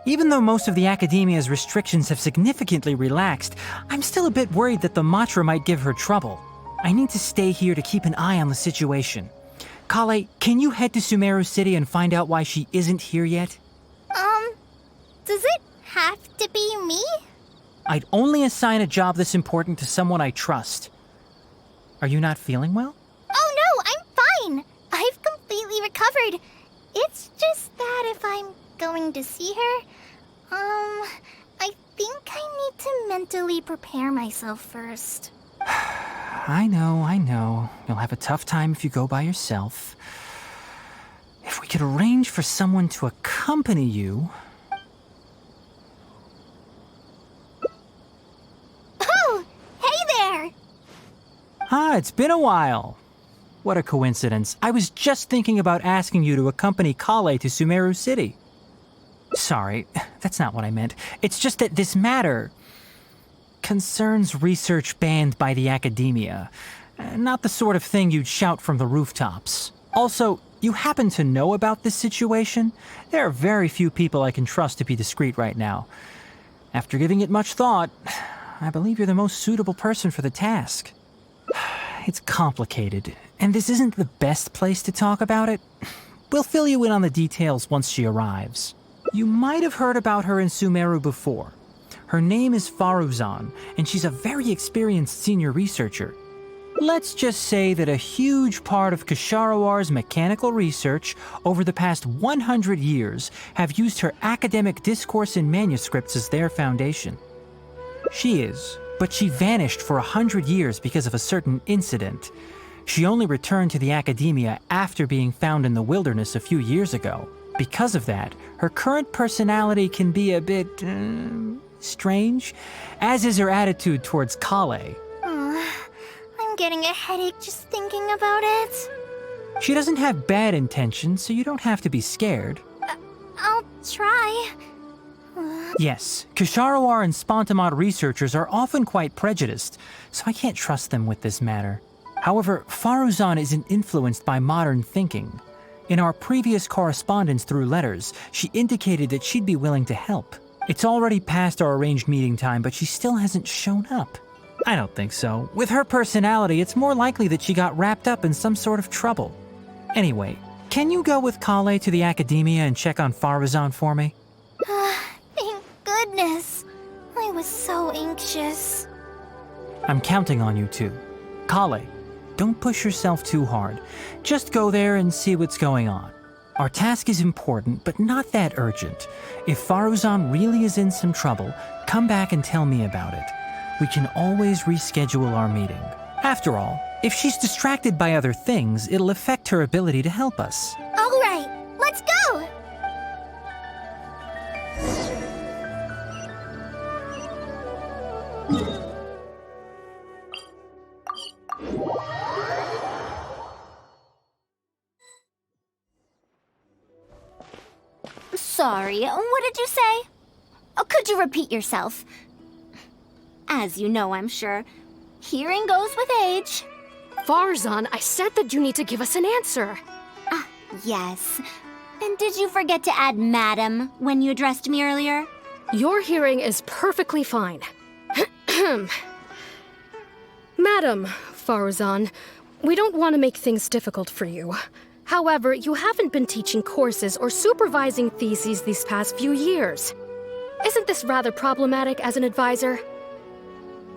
Even though most of the academia's restrictions have significantly relaxed, I'm still a bit worried that the Matra might give her trouble. I need to stay here to keep an eye on the situation. Collei, can you head to Sumeru City and find out why she isn't here yet? Does it have to be me? I'd only assign a job this important to someone I trust. Are you not feeling well? Oh no, I'm fine. I've completely recovered. It's just that if I'm going to see her, I think I need to mentally prepare myself first. I know. You'll have a tough time if you go by yourself. If we could arrange for someone to accompany you... Oh, hey there! Ah, it's been a while. What a coincidence. I was just thinking about asking you to accompany Collei to Sumeru City. Sorry, that's not what I meant. It's just that this matter concerns research banned by the academia. Not the sort of thing you'd shout from the rooftops. Also, you happen to know about this situation? There are very few people I can trust to be discreet right now. After giving it much thought, I believe you're the most suitable person for the task. It's complicated, and this isn't the best place to talk about it. We'll fill you in on the details once she arrives. You might have heard about her in Sumeru before. Her name is Faruzan, and she's a very experienced senior researcher. Let's just say that a huge part of Ksharowar's mechanical research over the past 100 years have used her academic discourse and manuscripts as their foundation. She is, but she vanished for 100 years because of a certain incident. She only returned to the academia after being found in the wilderness a few years ago. Because of that, her current personality can be a bit... strange, as is her attitude towards Collei. I'm getting a headache just thinking about it. She doesn't have bad intentions, so you don't have to be scared. I'll try. Yes, Ksharawar and Spontamod researchers are often quite prejudiced, so I can't trust them with this matter. However, Faruzan isn't influenced by modern thinking. In our previous correspondence through letters, she indicated that she'd be willing to help. It's already past our arranged meeting time, but she still hasn't shown up. I don't think so. With her personality, it's more likely that she got wrapped up in some sort of trouble. Anyway, can you go with Collei to the academia and check on Faruzan for me? Thank goodness. I was so anxious. I'm counting on you too. Collei, don't push yourself too hard. Just go there and see what's going on. Our task is important, but not that urgent. If Faruzan really is in some trouble, come back and tell me about it. We can always reschedule our meeting. After all, if she's distracted by other things, it'll affect her ability to help us. All right, let's go! Sorry, what did you say? Oh, could you repeat yourself? As you know, I'm sure, hearing goes with age. Faruzan, I said that you need to give us an answer. Yes. And did you forget to add madam when you addressed me earlier? Your hearing is perfectly fine. Madam Faruzan, we don't want to make things difficult for you. However, you haven't been teaching courses or supervising theses these past few years. Isn't this rather problematic as an advisor?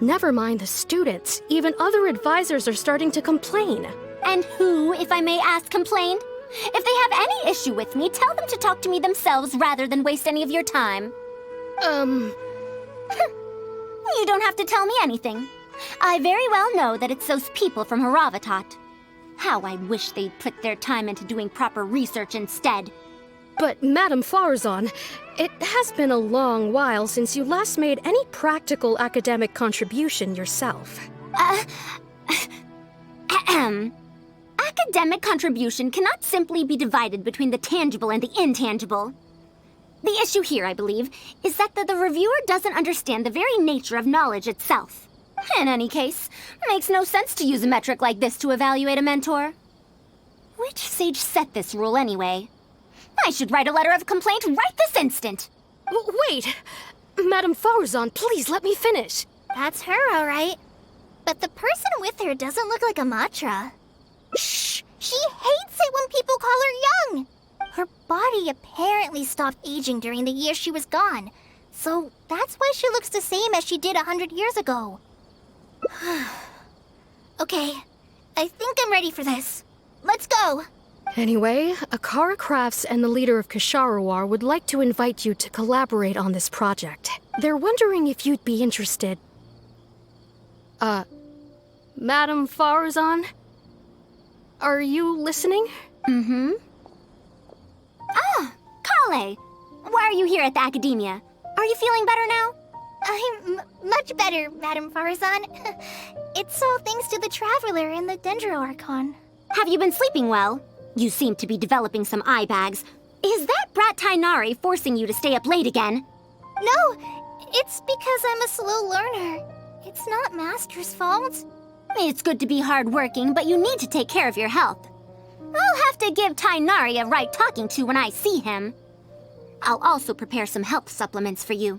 Never mind the students, even other advisors are starting to complain. And who, if I may ask, complained? If they have any issue with me, tell them to talk to me themselves rather than waste any of your time. You don't have to tell me anything. I very well know that it's those people from Haravatat. How I wish they'd put their time into doing proper research instead. But, Madam Faruzan, it has been a long while since you last made any practical academic contribution yourself. Academic contribution cannot simply be divided between the tangible and the intangible. The issue here, I believe, is that the reviewer doesn't understand the very nature of knowledge itself. In any case, it makes no sense to use a metric like this to evaluate a mentor. Which sage set this rule anyway? I should write a letter of complaint right this instant. Wait! Madame Faruzan, please let me finish. That's her, all right. But the person with her doesn't look like a Matra. Shh! She hates it when people call her young! Her body apparently stopped aging during the year she was gone. So that's why she looks the same as she did 100 years ago. Okay, I think I'm ready for this. Let's go! Anyway, Akara Crafts and the leader of Ksharawar would like to invite you to collaborate on this project. They're wondering if you'd be interested. Madame Faruzan? Are you listening? Mm-hmm. Ah, Collei! Why are you here at the Academia? Are you feeling better now? I'm much better, Madame Faruzan. It's all thanks to the Traveler and the Dendro Archon. Have you been sleeping well? You seem to be developing some eye bags. Is that brat Tighnari forcing you to stay up late again? No, it's because I'm a slow learner. It's not Master's fault. It's good to be hardworking, but you need to take care of your health. I'll have to give Tighnari a right talking to when I see him. I'll also prepare some health supplements for you.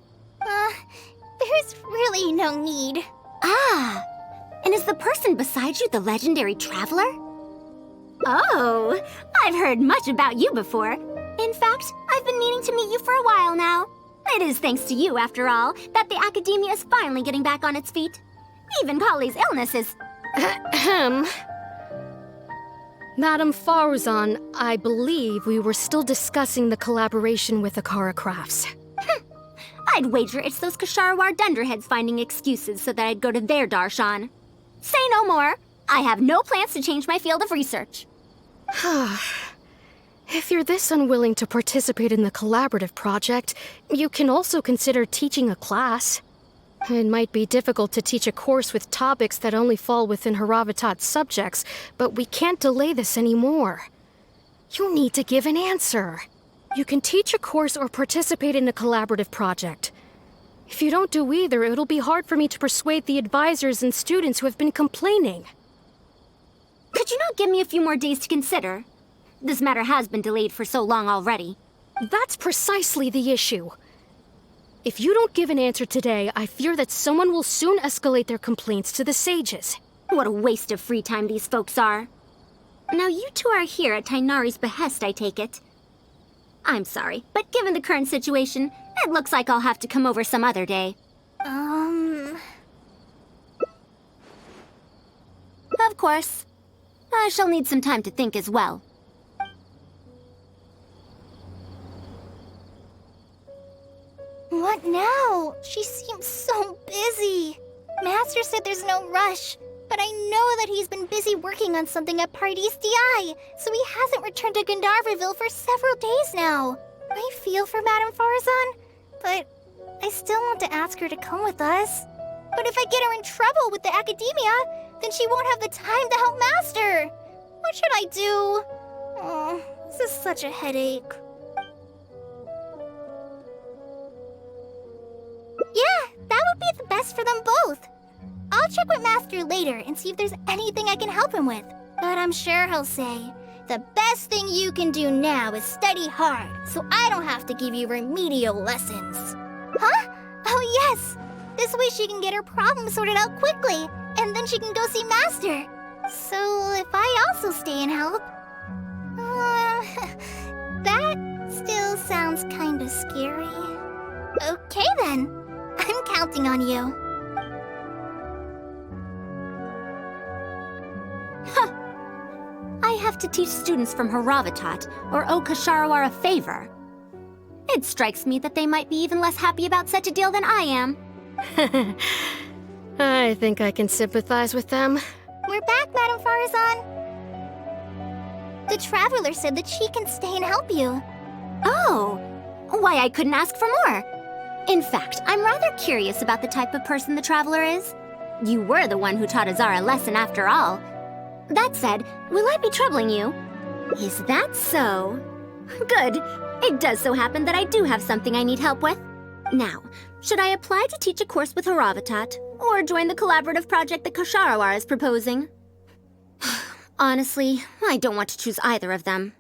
There's really no need. Ah, and is the person beside you the legendary Traveler? Oh, I've heard much about you before. In fact, I've been meaning to meet you for a while now. It is thanks to you, after all, that the Academia is finally getting back on its feet. Even Collei's illness is... Ahem. Madame Faruzan, I believe we were still discussing the collaboration with Akara Crafts. I'd wager it's those Ksharawar dunderheads finding excuses so that I'd go to their darshan. Say no more. I have no plans to change my field of research. If you're this unwilling to participate in the collaborative project, you can also consider teaching a class. It might be difficult to teach a course with topics that only fall within Haravatat's subjects, but we can't delay this anymore. You need to give an answer. You can teach a course or participate in a collaborative project. If you don't do either, it'll be hard for me to persuade the advisors and students who have been complaining. Could you not give me a few more days to consider? This matter has been delayed for so long already. That's precisely the issue. If you don't give an answer today, I fear that someone will soon escalate their complaints to the sages. What a waste of free time these folks are. Now you two are here at Tighnari's behest, I take it. I'm sorry, but given the current situation, it looks like I'll have to come over some other day. Of course. I shall need some time to think as well. What now? She seems so busy. Master said there's no rush, but I know that he's been busy working on something at Pardis DI, so he hasn't returned to Gandharville for several days now. I feel for Madame Faruzan, but I still want to ask her to come with us. But if I get her in trouble with the Academia, then she won't have the time to help Master. What should I do? Oh, this is such a headache. Yeah, that would be the best for them both. I'll check with Master later and see if there's anything I can help him with. But I'm sure he'll say, the best thing you can do now is study hard, so I don't have to give you remedial lessons. Huh? Oh yes! This way she can get her problem sorted out quickly, and then she can go see Master. So if I also stay and help... that still sounds kinda scary. Okay then. I'm counting on you. I have to teach students from Haravatat, or owe Ksharawar a favor. It strikes me that they might be even less happy about such a deal than I am. I think I can sympathize with them. We're back, Madame Faruzan. The Traveler said that she can stay and help you. Oh, why I couldn't ask for more. In fact, I'm rather curious about the type of person the Traveler is. You were the one who taught Azara a lesson after all. That said, will I be troubling you? Is that so? Good. It does so happen that I do have something I need help with. Now, should I apply to teach a course with Haravatat, or join the collaborative project that Ksharawar is proposing? Honestly, I don't want to choose either of them.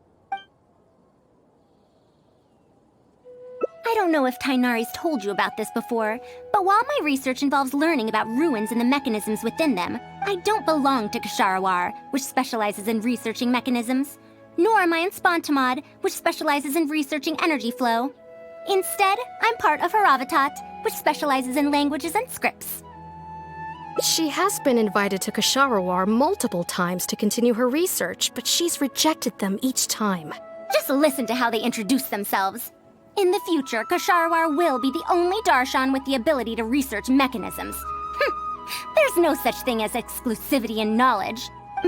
don't know if Tainari's told you about this before, but while my research involves learning about ruins and the mechanisms within them, I don't belong to Ksharawar, which specializes in researching mechanisms, nor am I in Spontamod, which specializes in researching energy flow. Instead, I'm part of Haravatat, which specializes in languages and scripts. She has been invited to Ksharawar multiple times to continue her research, but she's rejected them each time. Just listen to how they introduce themselves. In the future, Ksharawar will be the only Darshan with the ability to research mechanisms. There's no such thing as exclusivity in knowledge.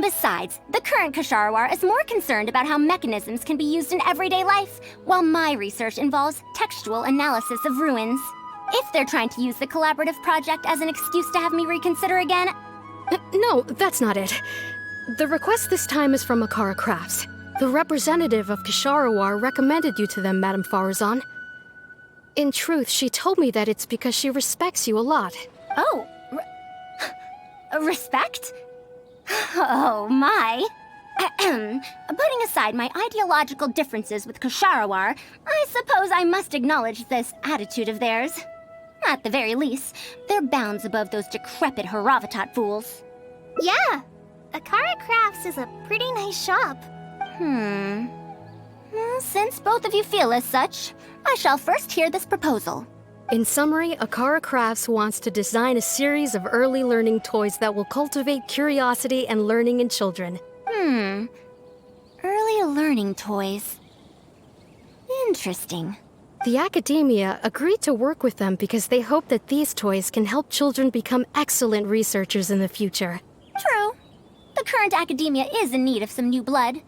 Besides, the current Ksharawar is more concerned about how mechanisms can be used in everyday life, while my research involves textual analysis of ruins. If they're trying to use the collaborative project as an excuse to have me reconsider again... No, that's not it. The request this time is from Akara Crafts. The representative of Ksharawar recommended you to them, Madame Faruzan. In truth, she told me that it's because she respects you a lot. Oh, respect? Oh, my. Putting aside my ideological differences with Ksharawar, I suppose I must acknowledge this attitude of theirs. At the very least, they're bounds above those decrepit Haravatat fools. Yeah, Akara Crafts is a pretty nice shop. Well, since both of you feel as such, I shall first hear this proposal. In summary, Akara Crafts wants to design a series of early learning toys that will cultivate curiosity and learning in children. Early learning toys. Interesting. The academia agreed to work with them because they hope that these toys can help children become excellent researchers in the future. True. The current academia is in need of some new blood.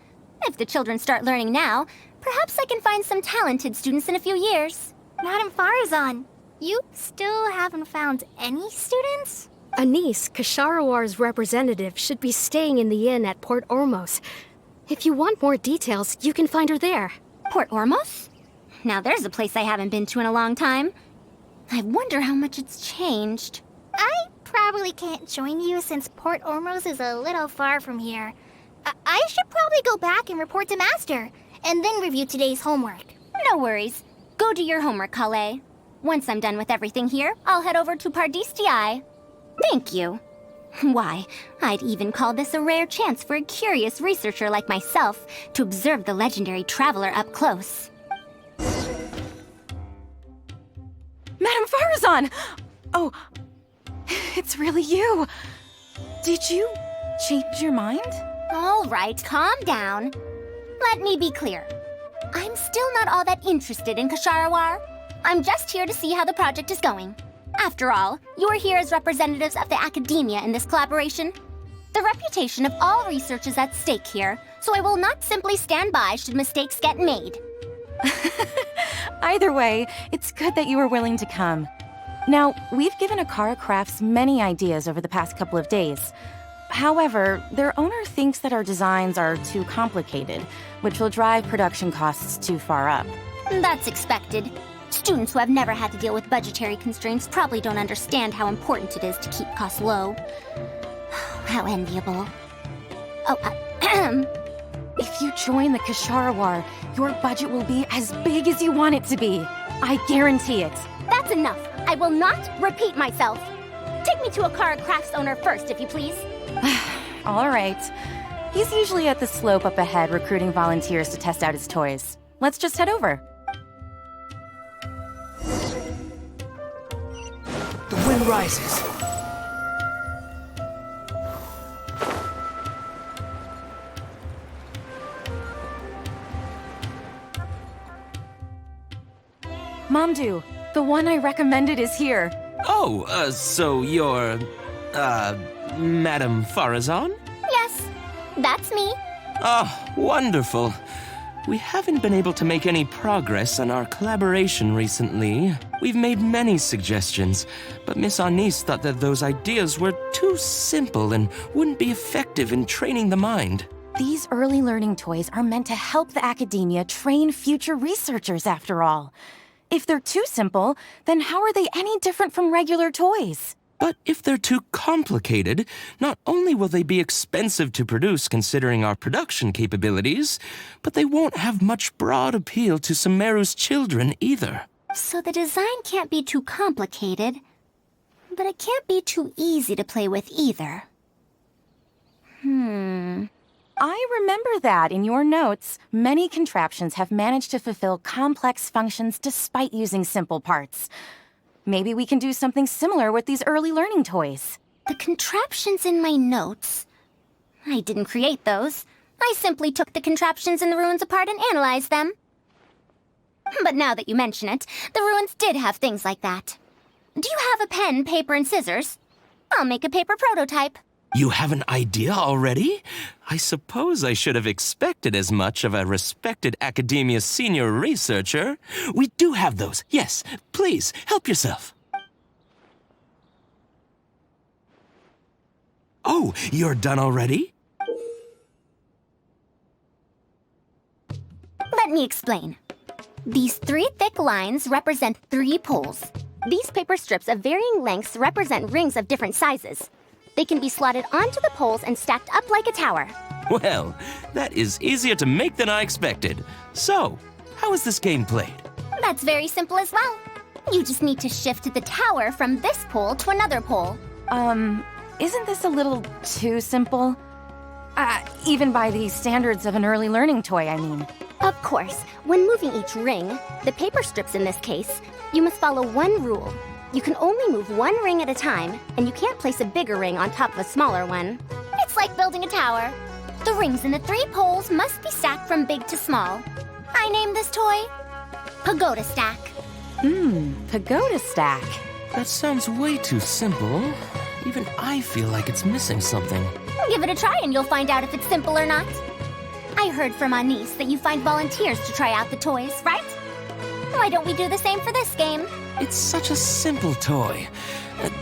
If the children start learning now, perhaps I can find some talented students in a few years. Madame Faruzan, you still haven't found any students? Anise, Kasharawar's representative, should be staying in the inn at Port Ormos. If you want more details, you can find her there. Port Ormos? Now there's a place I haven't been to in a long time. I wonder how much it's changed. I probably can't join you since Port Ormos is a little far from here. I should probably go back and report to Master, and then review today's homework. No worries. Go do your homework, Collei. Once I'm done with everything here, I'll head over to Pardistii. Thank you. Why, I'd even call this a rare chance for a curious researcher like myself to observe the legendary traveler up close. Madame Faruzan! Oh, it's really you. Did you change your mind? All right, calm down. Let me be clear. I'm still not all that interested in Ksharawar. I'm just here to see how the project is going. After all, you're here as representatives of the academia in this collaboration. The reputation of all research is at stake here, so I will not simply stand by should mistakes get made. Either way, it's good that you were willing to come. Now, we've given Akara Crafts many ideas over the past couple of days. However, their owner thinks that our designs are too complicated, which will drive production costs too far up. That's expected. Students who have never had to deal with budgetary constraints probably don't understand how important it is to keep costs low. How enviable. If you join the Ksharawar, your budget will be as big as you want it to be. I guarantee it. That's enough. I will not repeat myself. Take me to Akara Crafts owner first, if you please. All right. He's usually at the slope up ahead recruiting volunteers to test out his toys. Let's just head over. The wind rises. Mamdu, the one I recommended is here. Oh, so you're, Madame Faruzan? Yes, that's me. Oh, wonderful. We haven't been able to make any progress on our collaboration recently. We've made many suggestions, but Miss Anise thought that those ideas were too simple and wouldn't be effective in training the mind. These early learning toys are meant to help the academia train future researchers, after all. If they're too simple, then how are they any different from regular toys? But if they're too complicated, not only will they be expensive to produce considering our production capabilities, but they won't have much broad appeal to Sumeru's children either. So the design can't be too complicated, but it can't be too easy to play with either. I remember that in your notes, many contraptions have managed to fulfill complex functions despite using simple parts. Maybe we can do something similar with these early learning toys. The contraptions in my notes? I didn't create those. I simply took the contraptions in the ruins apart and analyzed them. But now that you mention it, the ruins did have things like that. Do you have a pen, paper, and scissors? I'll make a paper prototype. You have an idea already? I suppose I should have expected as much of a respected academia senior researcher. We do have those. Yes, please, help yourself. Oh, you're done already? Let me explain. These 3 thick lines represent 3 poles. These paper strips of varying lengths represent rings of different sizes. They can be slotted onto the poles and stacked up like a tower. Well, that is easier to make than I expected. So, how is this game played? That's very simple as well. You just need to shift the tower from this pole to another pole. Isn't this a little too simple? Even by the standards of an early learning toy, I mean. Of course, when moving each ring, the paper strips in this case, you must follow one rule. You can only move 1 ring at a time, and you can't place a bigger ring on top of a smaller one. It's like building a tower. The rings in the 3 poles must be stacked from big to small. I named this toy Pagoda Stack. Pagoda stack. That sounds way too simple. Even I feel like it's missing something. Give it a try and you'll find out if it's simple or not. I heard from Anis that you find volunteers to try out the toys, right? Why don't we do the same for this game? It's such a simple toy.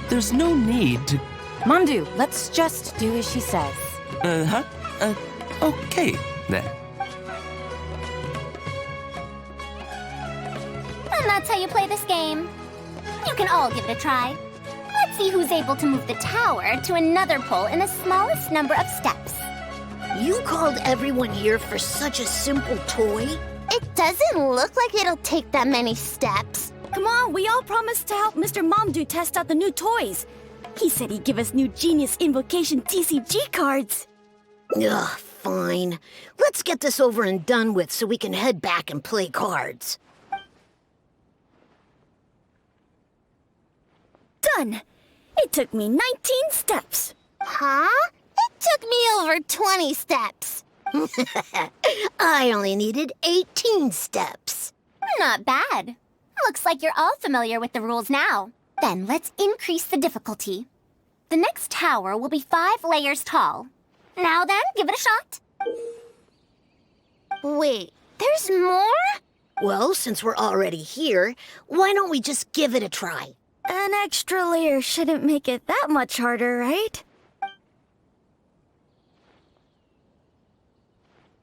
There's no need to... Mamdu, let's just do as she says. Okay, then. And that's how you play this game. You can all give it a try. Let's see who's able to move the tower to another pole in the smallest number of steps. You called everyone here for such a simple toy? It doesn't look like it'll take that many steps. Come on, we all promised to help Mr. Mamdu test out the new toys. He said he'd give us new Genius Invocation TCG cards. Ugh, fine. Let's get this over and done with so we can head back and play cards. Done! It took me 19 steps. Huh? It took me over 20 steps. I only needed 18 steps. Not bad. Looks like you're all familiar with the rules now. Then let's increase the difficulty. The next tower will be 5 layers tall. Now then, give it a shot. Wait, there's more? Well, since we're already here, why don't we just give it a try? An extra layer shouldn't make it that much harder, right?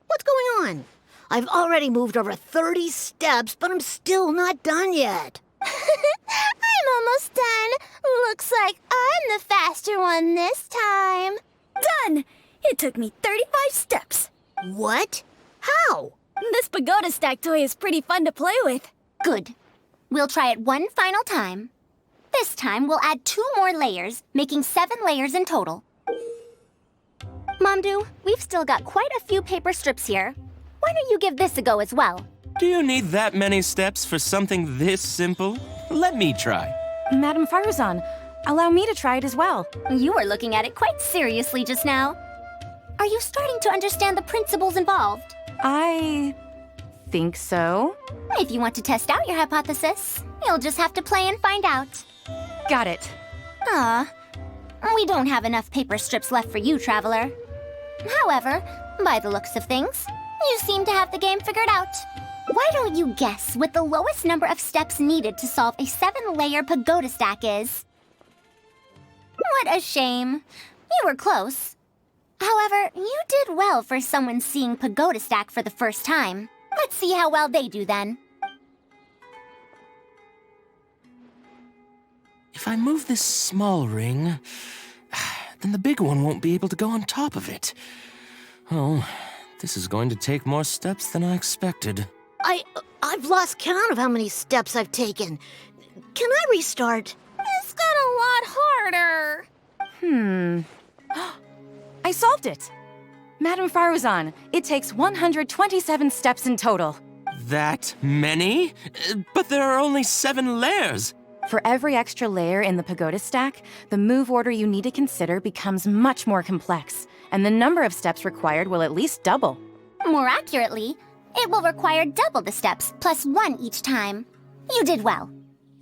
What's going on? I've already moved over 30 steps, but I'm still not done yet. I'm almost done. Looks like I'm the faster one this time. Done! It took me 35 steps. What? How? This pagoda stack toy is pretty fun to play with. Good. We'll try it one final time. This time, we'll add 2 more layers, making 7 layers in total. Mamdu, we've still got quite a few paper strips here. Why don't you give this a go as well? Do you need that many steps for something this simple? Let me try. Madam Faruzan, allow me to try it as well. You were looking at it quite seriously just now. Are you starting to understand the principles involved? I think so. If you want to test out your hypothesis, you'll just have to play and find out. Got it. We don't have enough paper strips left for you, Traveler. However, by the looks of things, you seem to have the game figured out. Why don't you guess what the lowest number of steps needed to solve a 7-layer pagoda stack is? What a shame. You were close. However, you did well for someone seeing pagoda stack for the first time. Let's see how well they do then. If I move this small ring, then the big one won't be able to go on top of it. Oh, this is going to take more steps than I expected. I've lost count of how many steps I've taken. Can I restart? This got a lot harder. I solved it! Madam Faruzan, it takes 127 steps in total. That many? But there are only 7 layers. For every extra layer in the pagoda stack, the move order you need to consider becomes much more complex, and the number of steps required will at least double. More accurately, it will require double the steps, plus 1 each time. You did well.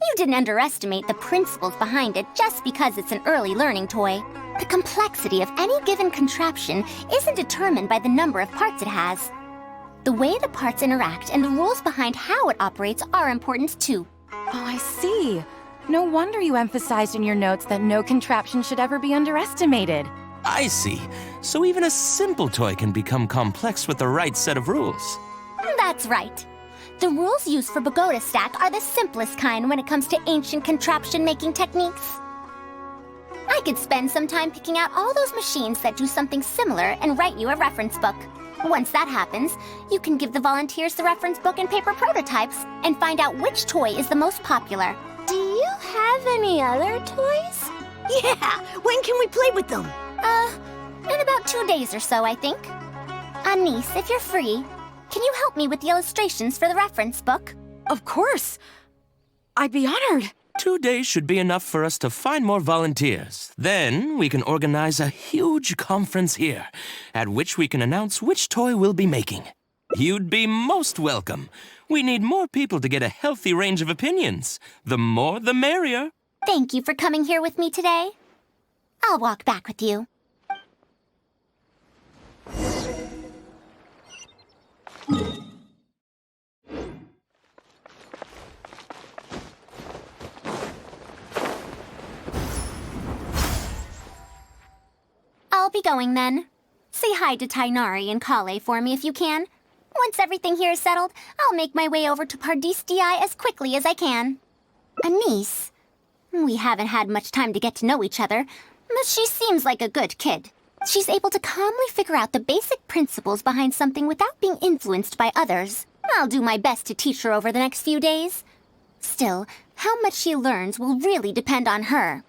You didn't underestimate the principles behind it just because it's an early learning toy. The complexity of any given contraption isn't determined by the number of parts it has. The way the parts interact and the rules behind how it operates are important too. Oh, I see. No wonder you emphasized in your notes that no contraption should ever be underestimated. I see. So even a simple toy can become complex with the right set of rules. That's right. The rules used for pagoda stack are the simplest kind when it comes to ancient contraption-making techniques. I could spend some time picking out all those machines that do something similar and write you a reference book. Once that happens, you can give the volunteers the reference book and paper prototypes and find out which toy is the most popular. Do you have any other toys? Yeah, when can we play with them? In about 2 days or so, I think. Anise, if you're free, can you help me with the illustrations for the reference book? Of course! I'd be honored. 2 days should be enough for us to find more volunteers. Then we can organize a huge conference here, at which we can announce which toy we'll be making. You'd be most welcome. We need more people to get a healthy range of opinions. The more, the merrier. Thank you for coming here with me today. I'll walk back with you. I'll be going then. Say hi to Tighnari and Collei for me if you can. Once everything here is settled, I'll make my way over to Pardistii as quickly as I can. Anise, we haven't had much time to get to know each other, but she seems like a good kid. She's able to calmly figure out the basic principles behind something without being influenced by others. I'll do my best to teach her over the next few days. Still, how much she learns will really depend on her.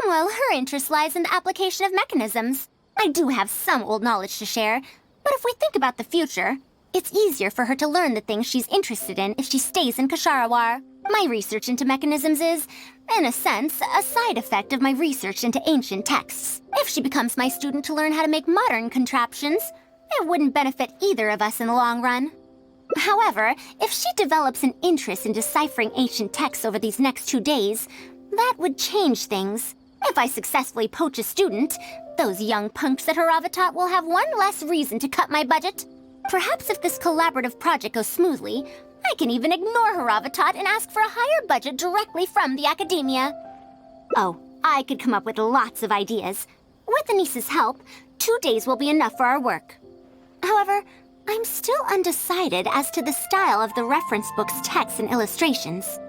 Well, her interest lies in the application of mechanisms. I do have some old knowledge to share, but if we think about the future, it's easier for her to learn the things she's interested in if she stays in Kasharawar. My research into mechanisms is, in a sense, a side effect of my research into ancient texts. If she becomes my student to learn how to make modern contraptions, it wouldn't benefit either of us in the long run. However, if she develops an interest in deciphering ancient texts over these next 2 days, that would change things. If I successfully poach a student, those young punks at Haravatat will have one less reason to cut my budget. Perhaps if this collaborative project goes smoothly, I can even ignore Haravatat and ask for a higher budget directly from the academia. Oh, I could come up with lots of ideas. With Anise's help, 2 days will be enough for our work. However, I'm still undecided as to the style of the reference book's text and illustrations.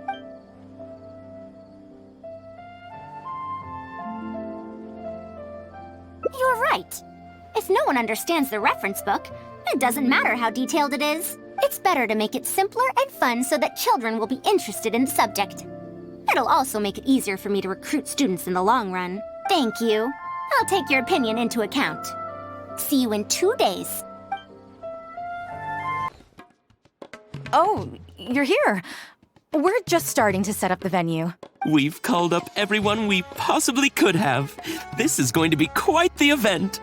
You're right. If no one understands the reference book, it doesn't matter how detailed it is. It's better to make it simpler and fun so that children will be interested in the subject. It'll also make it easier for me to recruit students in the long run. Thank you. I'll take your opinion into account. See you in 2 days. Oh, you're here. We're just starting to set up the venue. We've called up everyone we possibly could have. This is going to be quite the event.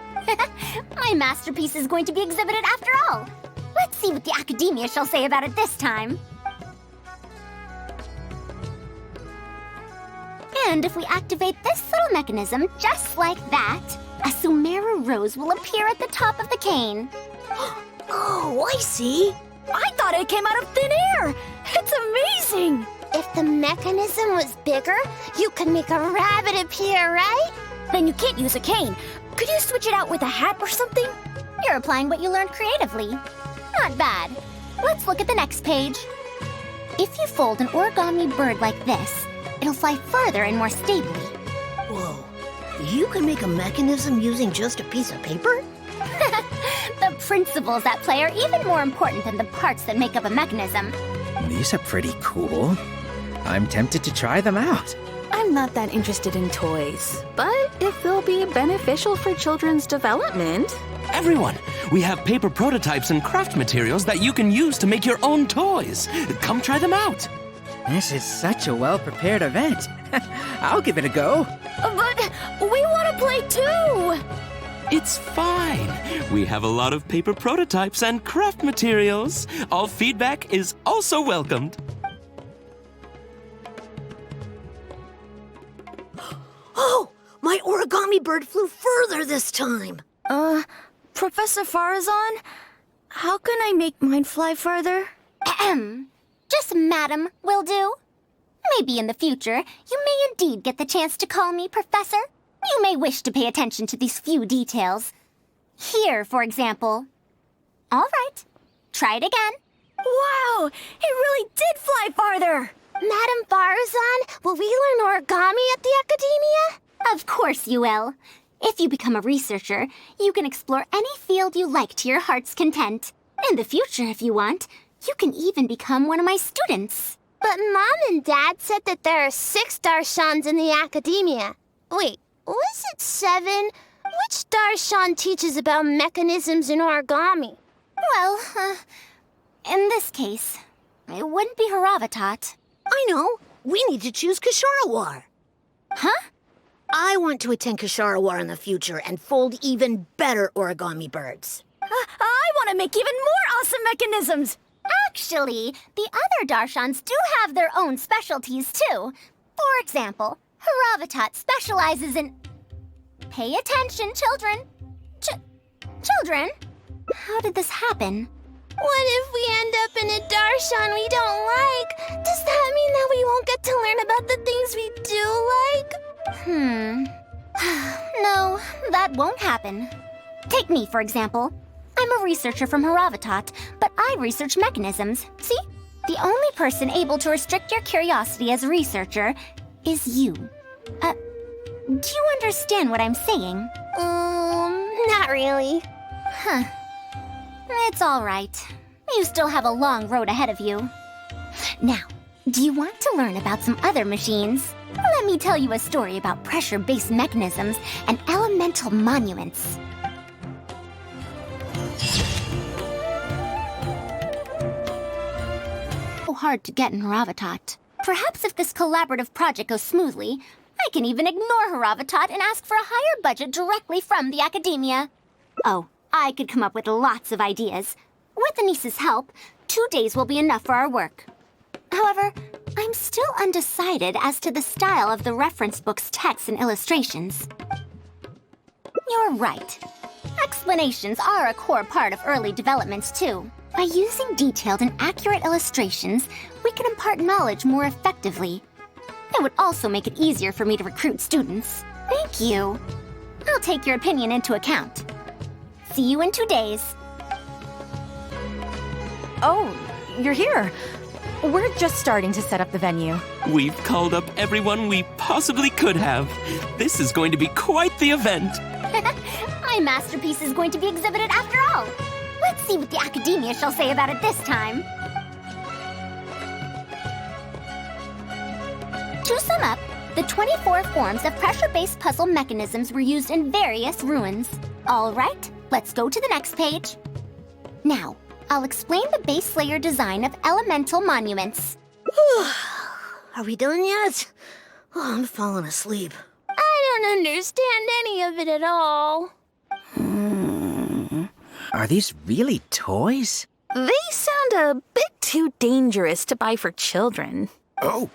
My masterpiece is going to be exhibited after all. Let's see what the academia shall say about it this time. And if we activate this little mechanism just like that, a Sumeru rose will appear at the top of the cane. Oh, I see. I thought it came out of thin air! It's amazing! If the mechanism was bigger, you could make a rabbit appear, right? Then you can't use a cane. Could you switch it out with a hat or something? You're applying what you learned creatively. Not bad. Let's look at the next page. If you fold an origami bird like this, it'll fly further and more stably. Whoa, you can make a mechanism using just a piece of paper? The principles at play are even more important than the parts that make up a mechanism. These are pretty cool. I'm tempted to try them out. I'm not that interested in toys, but if they'll be beneficial for children's development... Everyone, we have paper prototypes and craft materials that you can use to make your own toys. Come try them out. This is such a well-prepared event. I'll give it a go. But we want to play too! It's fine. We have a lot of paper prototypes and craft materials. All feedback is also welcomed. Oh, my origami bird flew further this time. Professor Faruzan, how can I make mine fly further? Ahem. Just madam will do. Maybe in the future, you may indeed get the chance to call me Professor. You may wish to pay attention to these few details. Here, for example. All right. Try it again. Wow! It really did fly farther! Madam Faruzan, will we learn origami at the Academia? Of course you will. If you become a researcher, you can explore any field you like to your heart's content. In the future, if you want, you can even become one of my students. But Mom and Dad said that there are 6 Darshans in the Academia. Wait, was it 7? Which Darshan teaches about mechanisms in origami? Well, in this case, it wouldn't be Haravatat. I know. We need to choose Kasharawar. Huh? I want to attend Kasharawar in the future and fold even better origami birds. I want to make even more awesome mechanisms! Actually, the other Darshans do have their own specialties, too. For example, Haravatat specializes in... Pay attention, children. Children? How did this happen? What if we end up in a Darshan we don't like? Does that mean that we won't get to learn about the things we do like? No, that won't happen. Take me, for example. I'm a researcher from Haravatat, but I research mechanisms. See? The only person able to restrict your curiosity as a researcher is you. Do you understand what I'm saying? Not really. Huh. It's all right. You still have a long road ahead of you. Now, do you want to learn about some other machines? Let me tell you a story about pressure-based mechanisms and elemental monuments. So hard to get in Haravatat. Perhaps if this collaborative project goes smoothly, I can even ignore Haravatat and ask for a higher budget directly from the Academia. Oh, I could come up with lots of ideas. With Anis's help, 2 days will be enough for our work. However, I'm still undecided as to the style of the reference book's text and illustrations. You're right. Explanations are a core part of early developments, too. By using detailed and accurate illustrations, we can impart knowledge more effectively. It would also make it easier for me to recruit students. Thank you. I'll take your opinion into account. See you in 2 days. Oh, you're here. We're just starting to set up the venue. We've called up everyone we possibly could have. This is going to be quite the event. My masterpiece is going to be exhibited after all. Let's see what the Academia shall say about it this time. To sum up, the 24 forms of pressure-based puzzle mechanisms were used in various ruins. All right, let's go to the next page. Now, I'll explain the base layer design of elemental monuments. Are we done yet? Oh, I'm falling asleep. I don't understand any of it at all. Are these really toys? They sound a bit too dangerous to buy for children. Oh.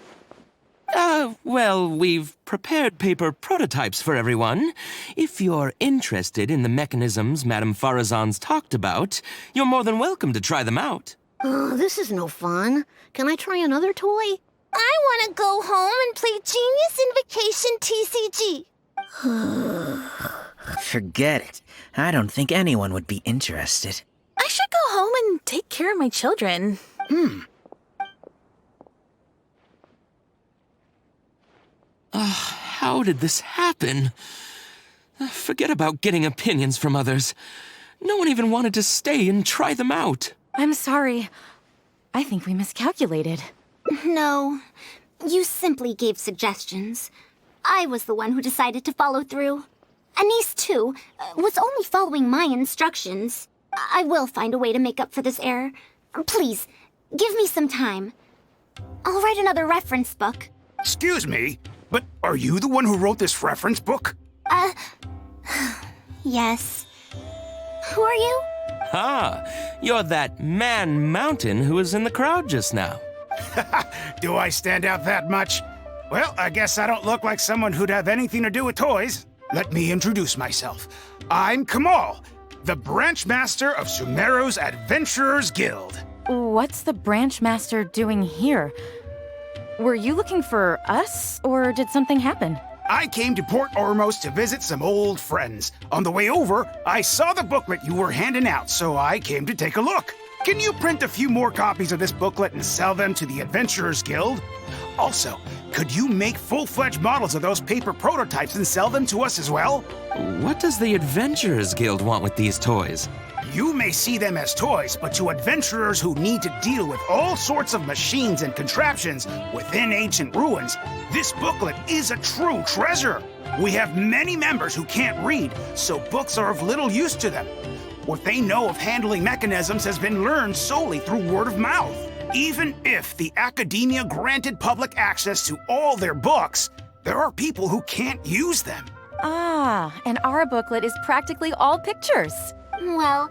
Well, we've prepared paper prototypes for everyone. If you're interested in the mechanisms Madame Faruzan's talked about, you're more than welcome to try them out. Oh, this is no fun. Can I try another toy? I want to go home and play Genius Invocation TCG. Forget it. I don't think anyone would be interested. I should go home and take care of my children. How did this happen? Forget about getting opinions from others. No one even wanted to stay and try them out. I'm sorry. I think we miscalculated. No, you simply gave suggestions. I was the one who decided to follow through. Anise, too, was only following my instructions. I will find a way to make up for this error. Please, give me some time. I'll write another reference book. Excuse me, but are you the one who wrote this reference book? Yes. Who are you? Ah, you're that man mountain who was in the crowd just now. Do I stand out that much? Well, I guess I don't look like someone who'd have anything to do with toys. Let me introduce myself. I'm Kamal, the branch master of Sumeru's Adventurers Guild. What's the branch master doing here? Were you looking for us, or did something happen? I came to Port Ormos to visit some old friends. On the way over, I saw the booklet you were handing out, so I came to take a look. Can you print a few more copies of this booklet and sell them to the Adventurers Guild? Also, could you make full-fledged models of those paper prototypes and sell them to us as well? What does the Adventurers Guild want with these toys? You may see them as toys, but to adventurers who need to deal with all sorts of machines and contraptions within ancient ruins, this booklet is a true treasure. We have many members who can't read, so books are of little use to them. What they know of handling mechanisms has been learned solely through word of mouth. Even if the academia granted public access to all their books, there are people who can't use them. Ah, and our booklet is practically all pictures. Well,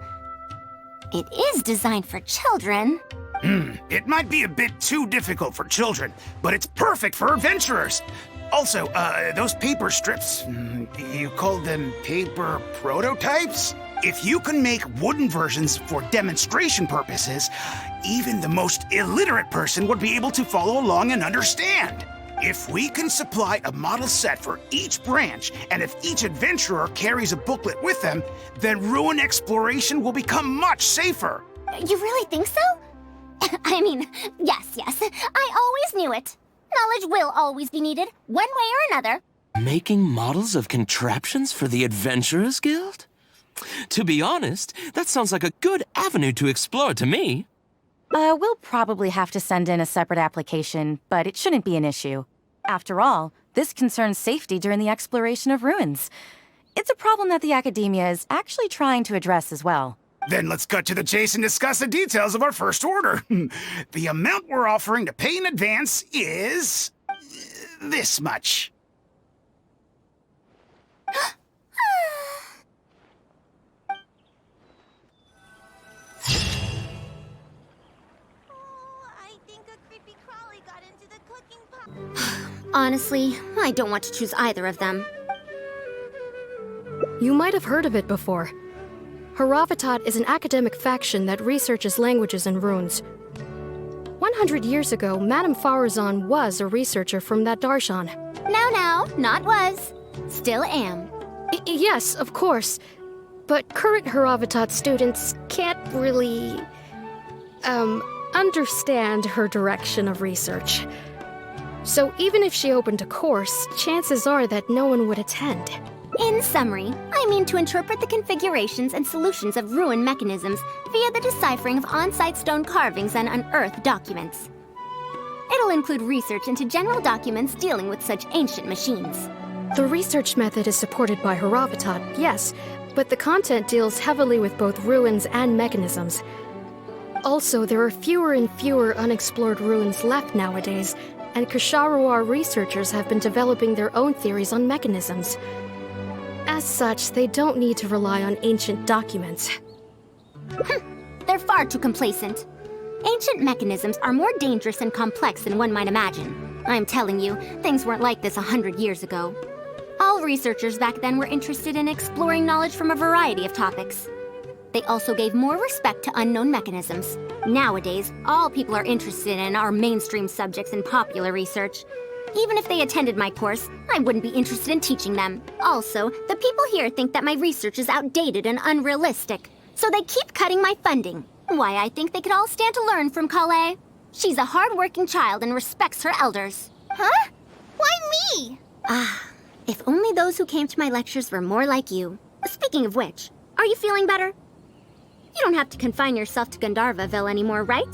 it is designed for children. It might be a bit too difficult for children, but it's perfect for adventurers. Also, those paper strips, you call them paper prototypes? If you can make wooden versions for demonstration purposes, even the most illiterate person would be able to follow along and understand. If we can supply a model set for each branch, and if each adventurer carries a booklet with them, then ruin exploration will become much safer. You really think so? I mean, yes. I always knew it. Knowledge will always be needed, one way or another. Making models of contraptions for the Adventurers Guild? To be honest, that sounds like a good avenue to explore to me. We'll probably have to send in a separate application, but it shouldn't be an issue. After all, this concerns safety during the exploration of ruins. It's a problem that the academia is actually trying to address as well. Then let's cut to the chase and discuss the details of our first order. The amount we're offering to pay in advance is this much. Honestly, I don't want to choose either of them. You might have heard of it before. Haravatat is an academic faction that researches languages and runes. 100 years ago, Madame Faruzan was a researcher from that darshan. No, not was. Still am. Yes, of course. But current Haravatat students can't really, understand her direction of research. So even if she opened a course, chances are that no one would attend. In summary, I mean to interpret the configurations and solutions of ruin mechanisms via the deciphering of on-site stone carvings and unearthed documents. It'll include research into general documents dealing with such ancient machines. The research method is supported by Haravatat, yes, but the content deals heavily with both ruins and mechanisms. Also, there are fewer and fewer unexplored ruins left nowadays, and Ksharuar researchers have been developing their own theories on mechanisms. As such, they don't need to rely on ancient documents. They're far too complacent. Ancient mechanisms are more dangerous and complex than one might imagine. I'm telling you, things weren't like this 100 years ago. All researchers back then were interested in exploring knowledge from a variety of topics. They also gave more respect to unknown mechanisms. Nowadays, all people are interested in are mainstream subjects in popular research. Even if they attended my course, I wouldn't be interested in teaching them. Also, the people here think that my research is outdated and unrealistic, so they keep cutting my funding. Why, I think they could all stand to learn from Collei. She's a hard-working child and respects her elders. Huh? Why me? If only those who came to my lectures were more like you. Speaking of which, are you feeling better? You don't have to confine yourself to Gandharvaville anymore, right?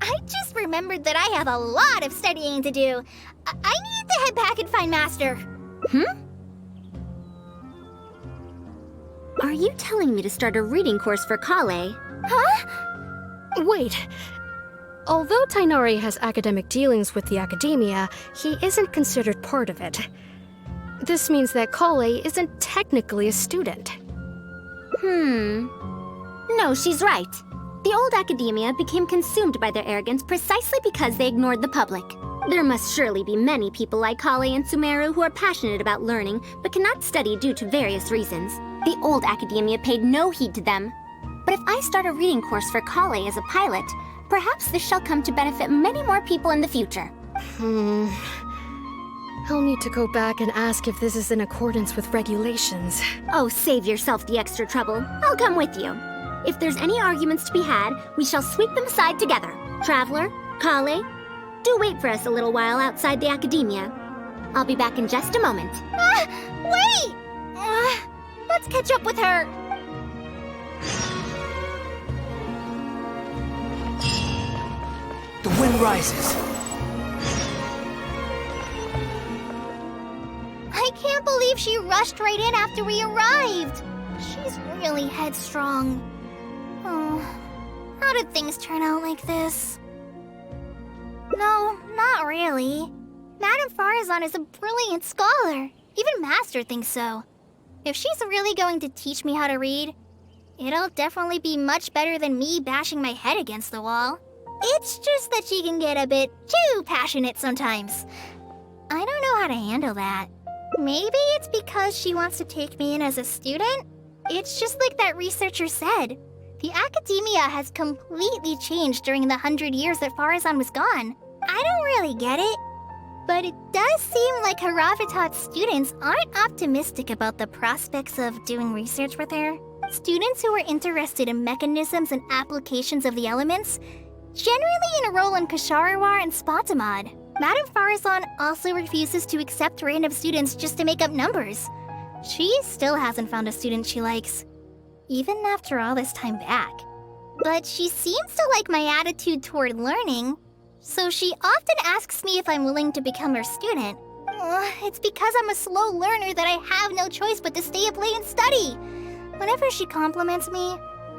I just remembered that I have a lot of studying to do. I need to head back and find Master. Are you telling me to start a reading course for Collei? Huh? Wait. Although Tighnari has academic dealings with the academia, he isn't considered part of it. This means that Collei isn't technically a student. No, she's right. The old academia became consumed by their arrogance precisely because they ignored the public. There must surely be many people like Collei and Sumeru who are passionate about learning, but cannot study due to various reasons. The old academia paid no heed to them. But if I start a reading course for Collei as a pilot, perhaps this shall come to benefit many more people in the future. I'll need to go back and ask if this is in accordance with regulations. Oh, save yourself the extra trouble. I'll come with you. If there's any arguments to be had, we shall sweep them aside together. Traveler, Collei, do wait for us a little while outside the academia. I'll be back in just a moment. Wait! Let's catch up with her. The wind rises. I can't believe she rushed right in after we arrived. She's really headstrong. Oh, how did things turn out like this? No, not really. Madame Faruzan is a brilliant scholar. Even Master thinks so. If she's really going to teach me how to read, it'll definitely be much better than me bashing my head against the wall. It's just that she can get a bit too passionate sometimes. I don't know how to handle that. Maybe it's because she wants to take me in as a student? It's just like that researcher said. The academia has completely changed during the 100 years that Faruzan was gone. I don't really get it. But it does seem like Haravitat's students aren't optimistic about the prospects of doing research with her. Students who are interested in mechanisms and applications of the elements generally enroll in Kasharawar and Spantamad. Madame Faruzan also refuses to accept random students just to make up numbers. She still hasn't found a student she likes, even after all this time back. But she seems to like my attitude toward learning, so she often asks me if I'm willing to become her student. It's because I'm a slow learner that I have no choice but to stay up late and study. Whenever she compliments me,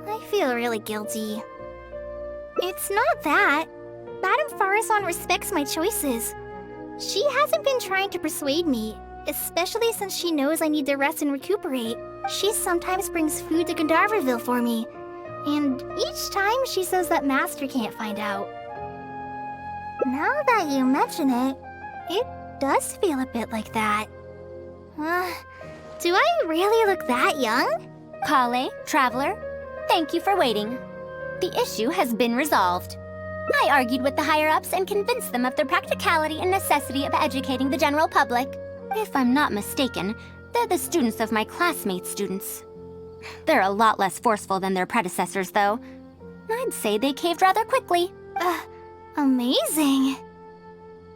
I feel really guilty. It's not that. Madame Faruzan respects my choices. She hasn't been trying to persuade me, especially since she knows I need to rest and recuperate. She sometimes brings food to Gandharvaville for me, and each time she says that Master can't find out. Now that you mention it, it does feel a bit like that. Do I really look that young? Collei, Traveler, thank you for waiting. The issue has been resolved. I argued with the higher-ups and convinced them of the practicality and necessity of educating the general public. If I'm not mistaken, they're the students of my classmates' students. They're a lot less forceful than their predecessors, though. I'd say they caved rather quickly. Amazing.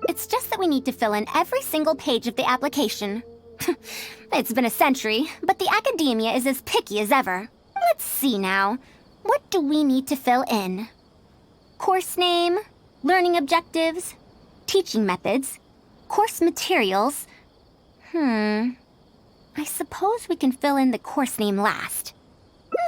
It's just that we need to fill in every single page of the application. It's been a century, but the academia is as picky as ever. Let's see now. What do we need to fill in? Course name, learning objectives, teaching methods, course materials. I suppose we can fill in the course name last.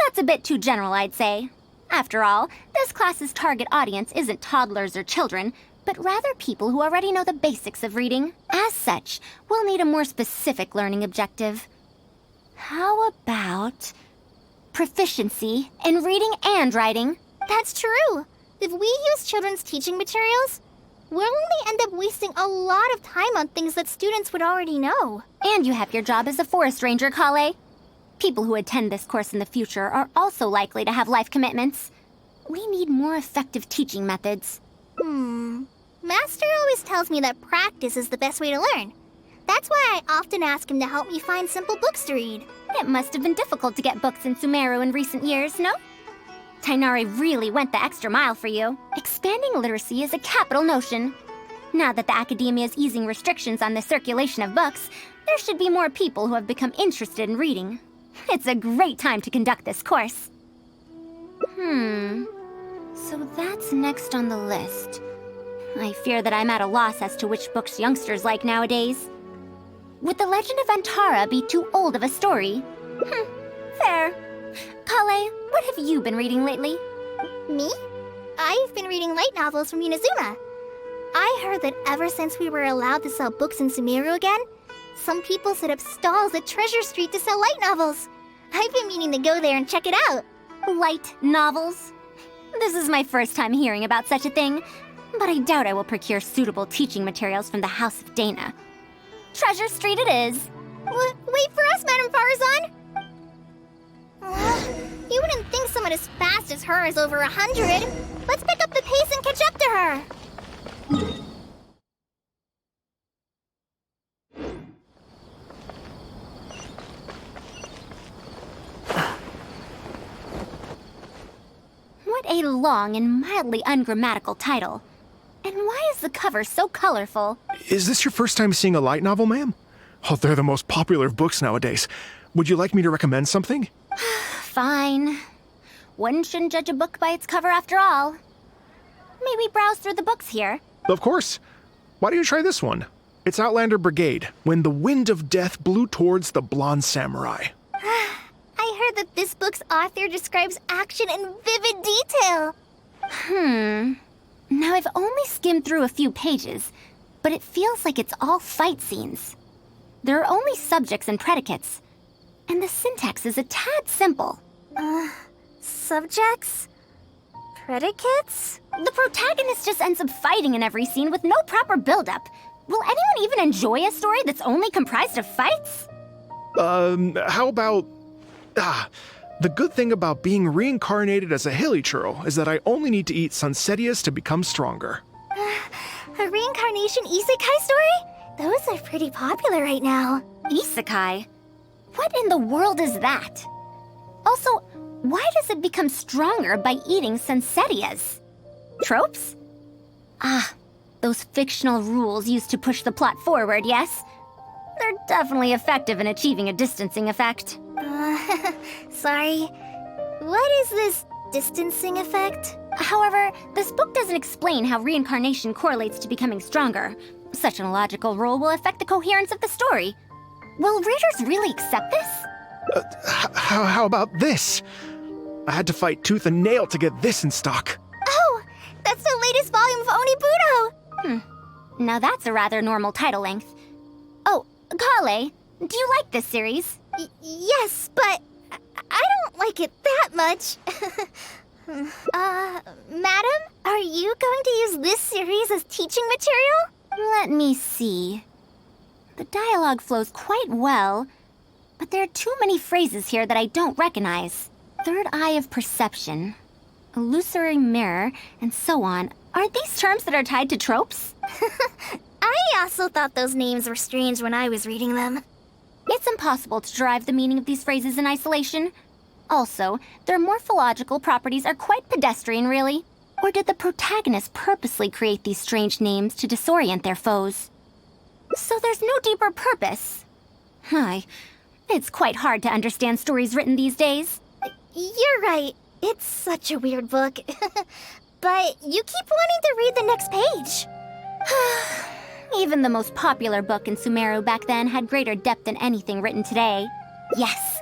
That's a bit too general, I'd say. After all, this class's target audience isn't toddlers or children, but rather people who already know the basics of reading. As such, we'll need a more specific learning objective. How about proficiency in reading and writing? That's true. If we use children's teaching materials, we'll only end up wasting a lot of time on things that students would already know. And you have your job as a forest ranger, Collei. People who attend this course in the future are also likely to have life commitments. We need more effective teaching methods. Master always tells me that practice is the best way to learn. That's why I often ask him to help me find simple books to read. It must have been difficult to get books in Sumeru in recent years, no? Tighnari really went the extra mile for you. Expanding literacy is a capital notion. Now that the academia is easing restrictions on the circulation of books, there should be more people who have become interested in reading. It's a great time to conduct this course. So that's next on the list. I fear that I'm at a loss as to which books youngsters like nowadays. Would The Legend of Antara be too old of a story? Fair. Collei, what have you been reading lately? Me? I've been reading light novels from Inazuma. I heard that ever since we were allowed to sell books in Sumeru again, some people set up stalls at Treasure Street to sell light novels. I've been meaning to go there and check it out. Light novels? This is my first time hearing about such a thing, but I doubt I will procure suitable teaching materials from the House of Dana. Treasure Street it is. Wait for us, Madame Faruzan! You wouldn't think someone as fast as her is over 100. Let's pick up the pace and catch up to her. What a long and mildly ungrammatical title. And why is the cover so colorful? Is this your first time seeing a light novel, ma'am? Oh, they're the most popular of books nowadays. Would you like me to recommend something? Fine. One shouldn't judge a book by its cover after all. Maybe browse through the books here. Of course. Why don't you try this one? It's Outlander Brigade, When the Wind of Death Blew Towards the Blonde Samurai. I heard that this book's author describes action in vivid detail. Now I've only skimmed through a few pages, but it feels like it's all fight scenes. There are only subjects and predicates, and the syntax is a tad simple. Subjects? Predicates? The protagonist just ends up fighting in every scene with no proper build-up. Will anyone even enjoy a story that's only comprised of fights? How about... the good thing about being reincarnated as a hilly churl is that I only need to eat Sunsetias to become stronger. A reincarnation isekai story? Those are pretty popular right now. Isekai? What in the world is that? Also, why does it become stronger by eating Sunsetias? Tropes? Those fictional rules used to push the plot forward, yes? They're definitely effective in achieving a distancing effect. Sorry. What is this distancing effect? However, this book doesn't explain how reincarnation correlates to becoming stronger. Such an illogical rule will affect the coherence of the story. Will readers really accept this? How about this? I had to fight tooth and nail to get this in stock. Oh, that's the latest volume of Onibudo! Now that's a rather normal title length. Oh, Collei, do you like this series? Yes, but I don't like it that much. Madam, are you going to use this series as teaching material? Let me see. The dialogue flows quite well, but there are too many phrases here that I don't recognize. Third eye of perception, illusory mirror, and so on. Aren't these terms that are tied to tropes? I also thought those names were strange when I was reading them. It's impossible to derive the meaning of these phrases in isolation. Also, their morphological properties are quite pedestrian, really. Or did the protagonist purposely create these strange names to disorient their foes? So there's no deeper purpose. It's quite hard to understand stories written these days. You're right. It's such a weird book. But you keep wanting to read the next page. Even the most popular book in Sumeru back then had greater depth than anything written today. Yes,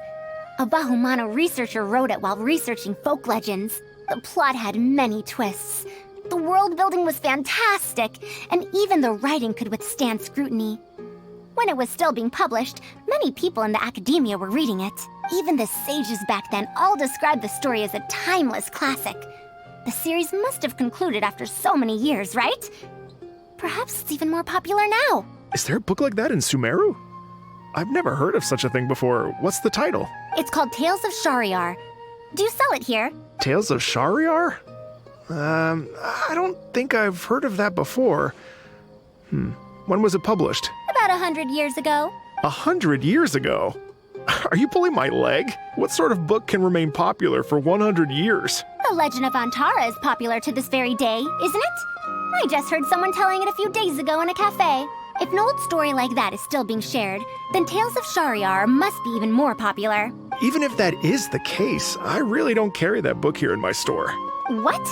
a Bahumano researcher wrote it while researching folk legends. The plot had many twists. The world building was fantastic, and even the writing could withstand scrutiny. When it was still being published, many people in the academia were reading it. Even the sages back then all described the story as a timeless classic. The series must have concluded after so many years, right? Perhaps it's even more popular now. Is there a book like that in Sumeru? I've never heard of such a thing before. What's the title? It's called Tales of Shariar. Do you sell it here? Tales of Shariar? I don't think I've heard of that before. When was it published? About 100 years ago. 100 years ago? Are you pulling my leg? What sort of book can remain popular for 100 years? The Legend of Antara is popular to this very day, isn't it? I just heard someone telling it a few days ago in a cafe. If an old story like that is still being shared, then Tales of Shariar must be even more popular. Even if that is the case, I really don't carry that book here in my store. What?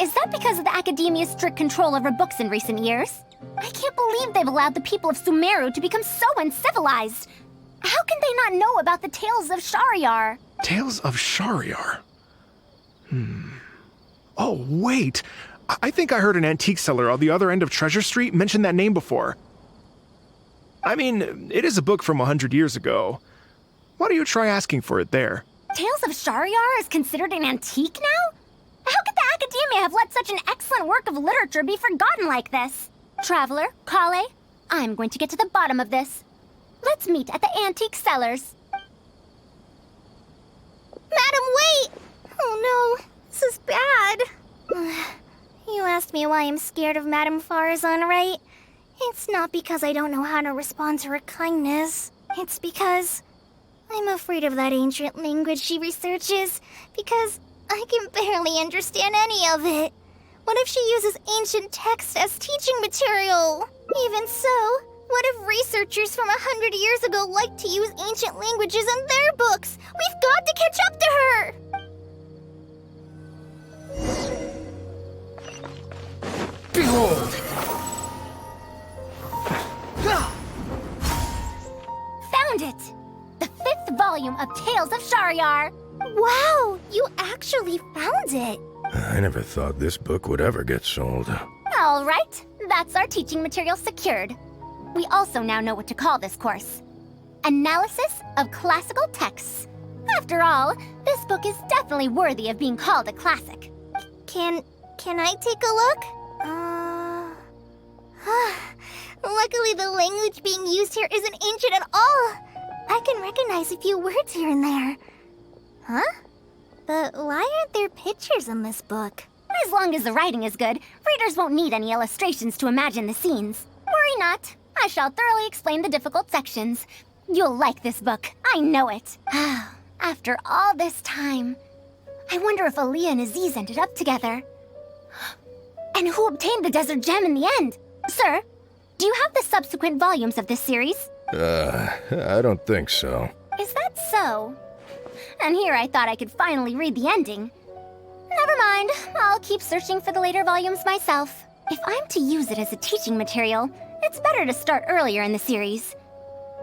Is that because of the Academia's strict control over books in recent years? I can't believe they've allowed the people of Sumeru to become so uncivilized. How can they not know about the Tales of Shahryar? Tales of Shahryar? Oh, wait! I think I heard an antique seller on the other end of Treasure Street mention that name before. I mean, it is a book from 100 years ago. Why don't you try asking for it there? Tales of Shahryar is considered an antique now? How could the Academia have let such an excellent work of literature be forgotten like this? Traveler, Collei, I'm going to get to the bottom of this. Let's meet at the antique sellers. Madam, wait! Oh no, this is bad. You asked me why I'm scared of Madame Faruzan, right? It's not because I don't know how to respond to her kindness. It's because I'm afraid of that ancient language she researches, because I can barely understand any of it. What if she uses ancient texts as teaching material? Even so, what if researchers from 100 years ago like to use ancient languages in their books? We've got to catch up to her! Behold! Found it! The 5th volume of Tales of Shahryar! Wow, you actually found it! I never thought this book would ever get sold. All right, that's our teaching material secured. We also now know what to call this course. Analysis of Classical Texts. After all, this book is definitely worthy of being called a classic. Can I take a look? Luckily the language being used here isn't ancient at all. I can recognize a few words here and there. Huh? But why aren't there pictures in this book? As long as the writing is good, readers won't need any illustrations to imagine the scenes. Worry not. I shall thoroughly explain the difficult sections. You'll like this book. I know it. After all this time, I wonder if Aaliyah and Aziz ended up together. And who obtained the desert gem in the end? Sir, do you have the subsequent volumes of this series? I don't think so. Is that so? And here I thought I could finally read the ending. Never mind, I'll keep searching for the later volumes myself. If I'm to use it as a teaching material, it's better to start earlier in the series.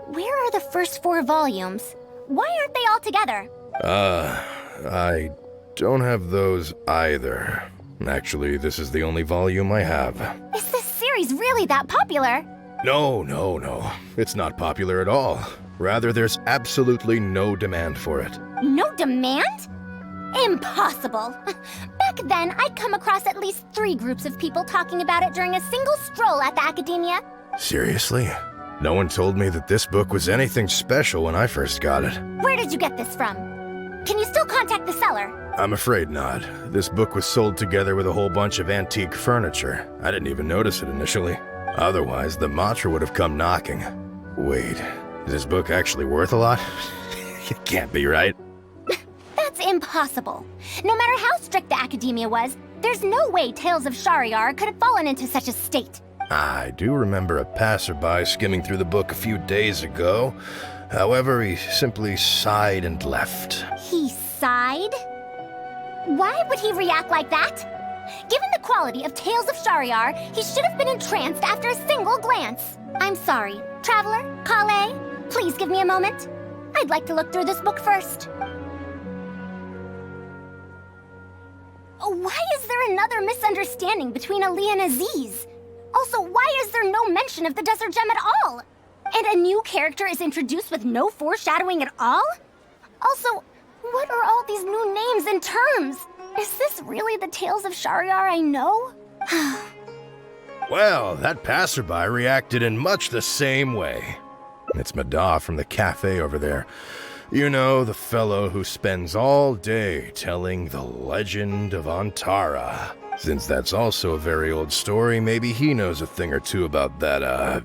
Where are the first 4 volumes? Why aren't they all together? I don't have those either. Actually, this is the only volume I have. Is this series really that popular? No. It's not popular at all. Rather, there's absolutely no demand for it. No demand? Impossible. Back then, I'd come across at least 3 groups of people talking about it during a single stroll at the Academia. Seriously? No one told me that this book was anything special when I first got it. Where did you get this from? Can you still contact the seller? I'm afraid not. This book was sold together with a whole bunch of antique furniture. I didn't even notice it initially. Otherwise, the Matra would have come knocking. Wait, is this book actually worth a lot? It can't be, right? That's impossible. No matter how strict the Academia was, there's no way Tales of Shahryar could have fallen into such a state. I do remember a passerby skimming through the book a few days ago. However, he simply sighed and left. He sighed? Why would he react like that? Given the quality of Tales of Shahryar, he should have been entranced after a single glance. I'm sorry. Traveler, Collei, please give me a moment. I'd like to look through this book first. Why is there another misunderstanding between Aaliyah and Aziz? Also, why is there no mention of the Desert Gem at all? And a new character is introduced with no foreshadowing at all? Also, what are all these new names and terms? Is this really the Tales of Shahryar I know? Well, that passerby reacted in much the same way. It's Mada from the cafe over there. You know, the fellow who spends all day telling the legend of Antara. Since that's also a very old story, maybe he knows a thing or two about that,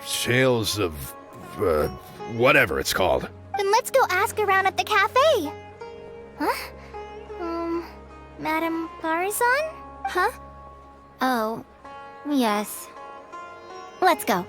Tales of, whatever it's called. Then let's go ask around at the cafe. Huh? Madame Faruzan? Huh? Oh, yes. Let's go.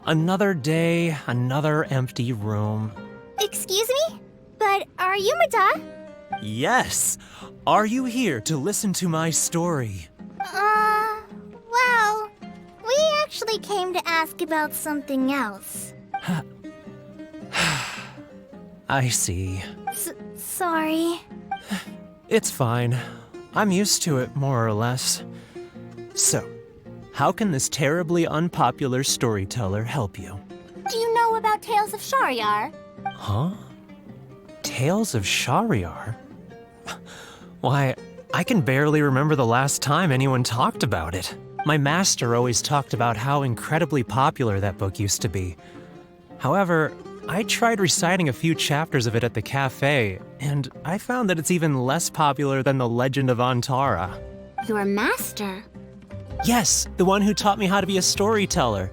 Another day, another empty room. Excuse me? But are you Mada? Yes! Are you here to listen to my story? Well, we actually came to ask about something else. I see. Sorry. It's fine. I'm used to it, more or less. So, how can this terribly unpopular storyteller help you? Do you know about Tales of Shahryar? Huh? Tales of Shahryar? Why, I can barely remember the last time anyone talked about it. My master always talked about how incredibly popular that book used to be. However, I tried reciting a few chapters of it at the cafe, and I found that it's even less popular than the Legend of Antara. Your master? Yes, the one who taught me how to be a storyteller.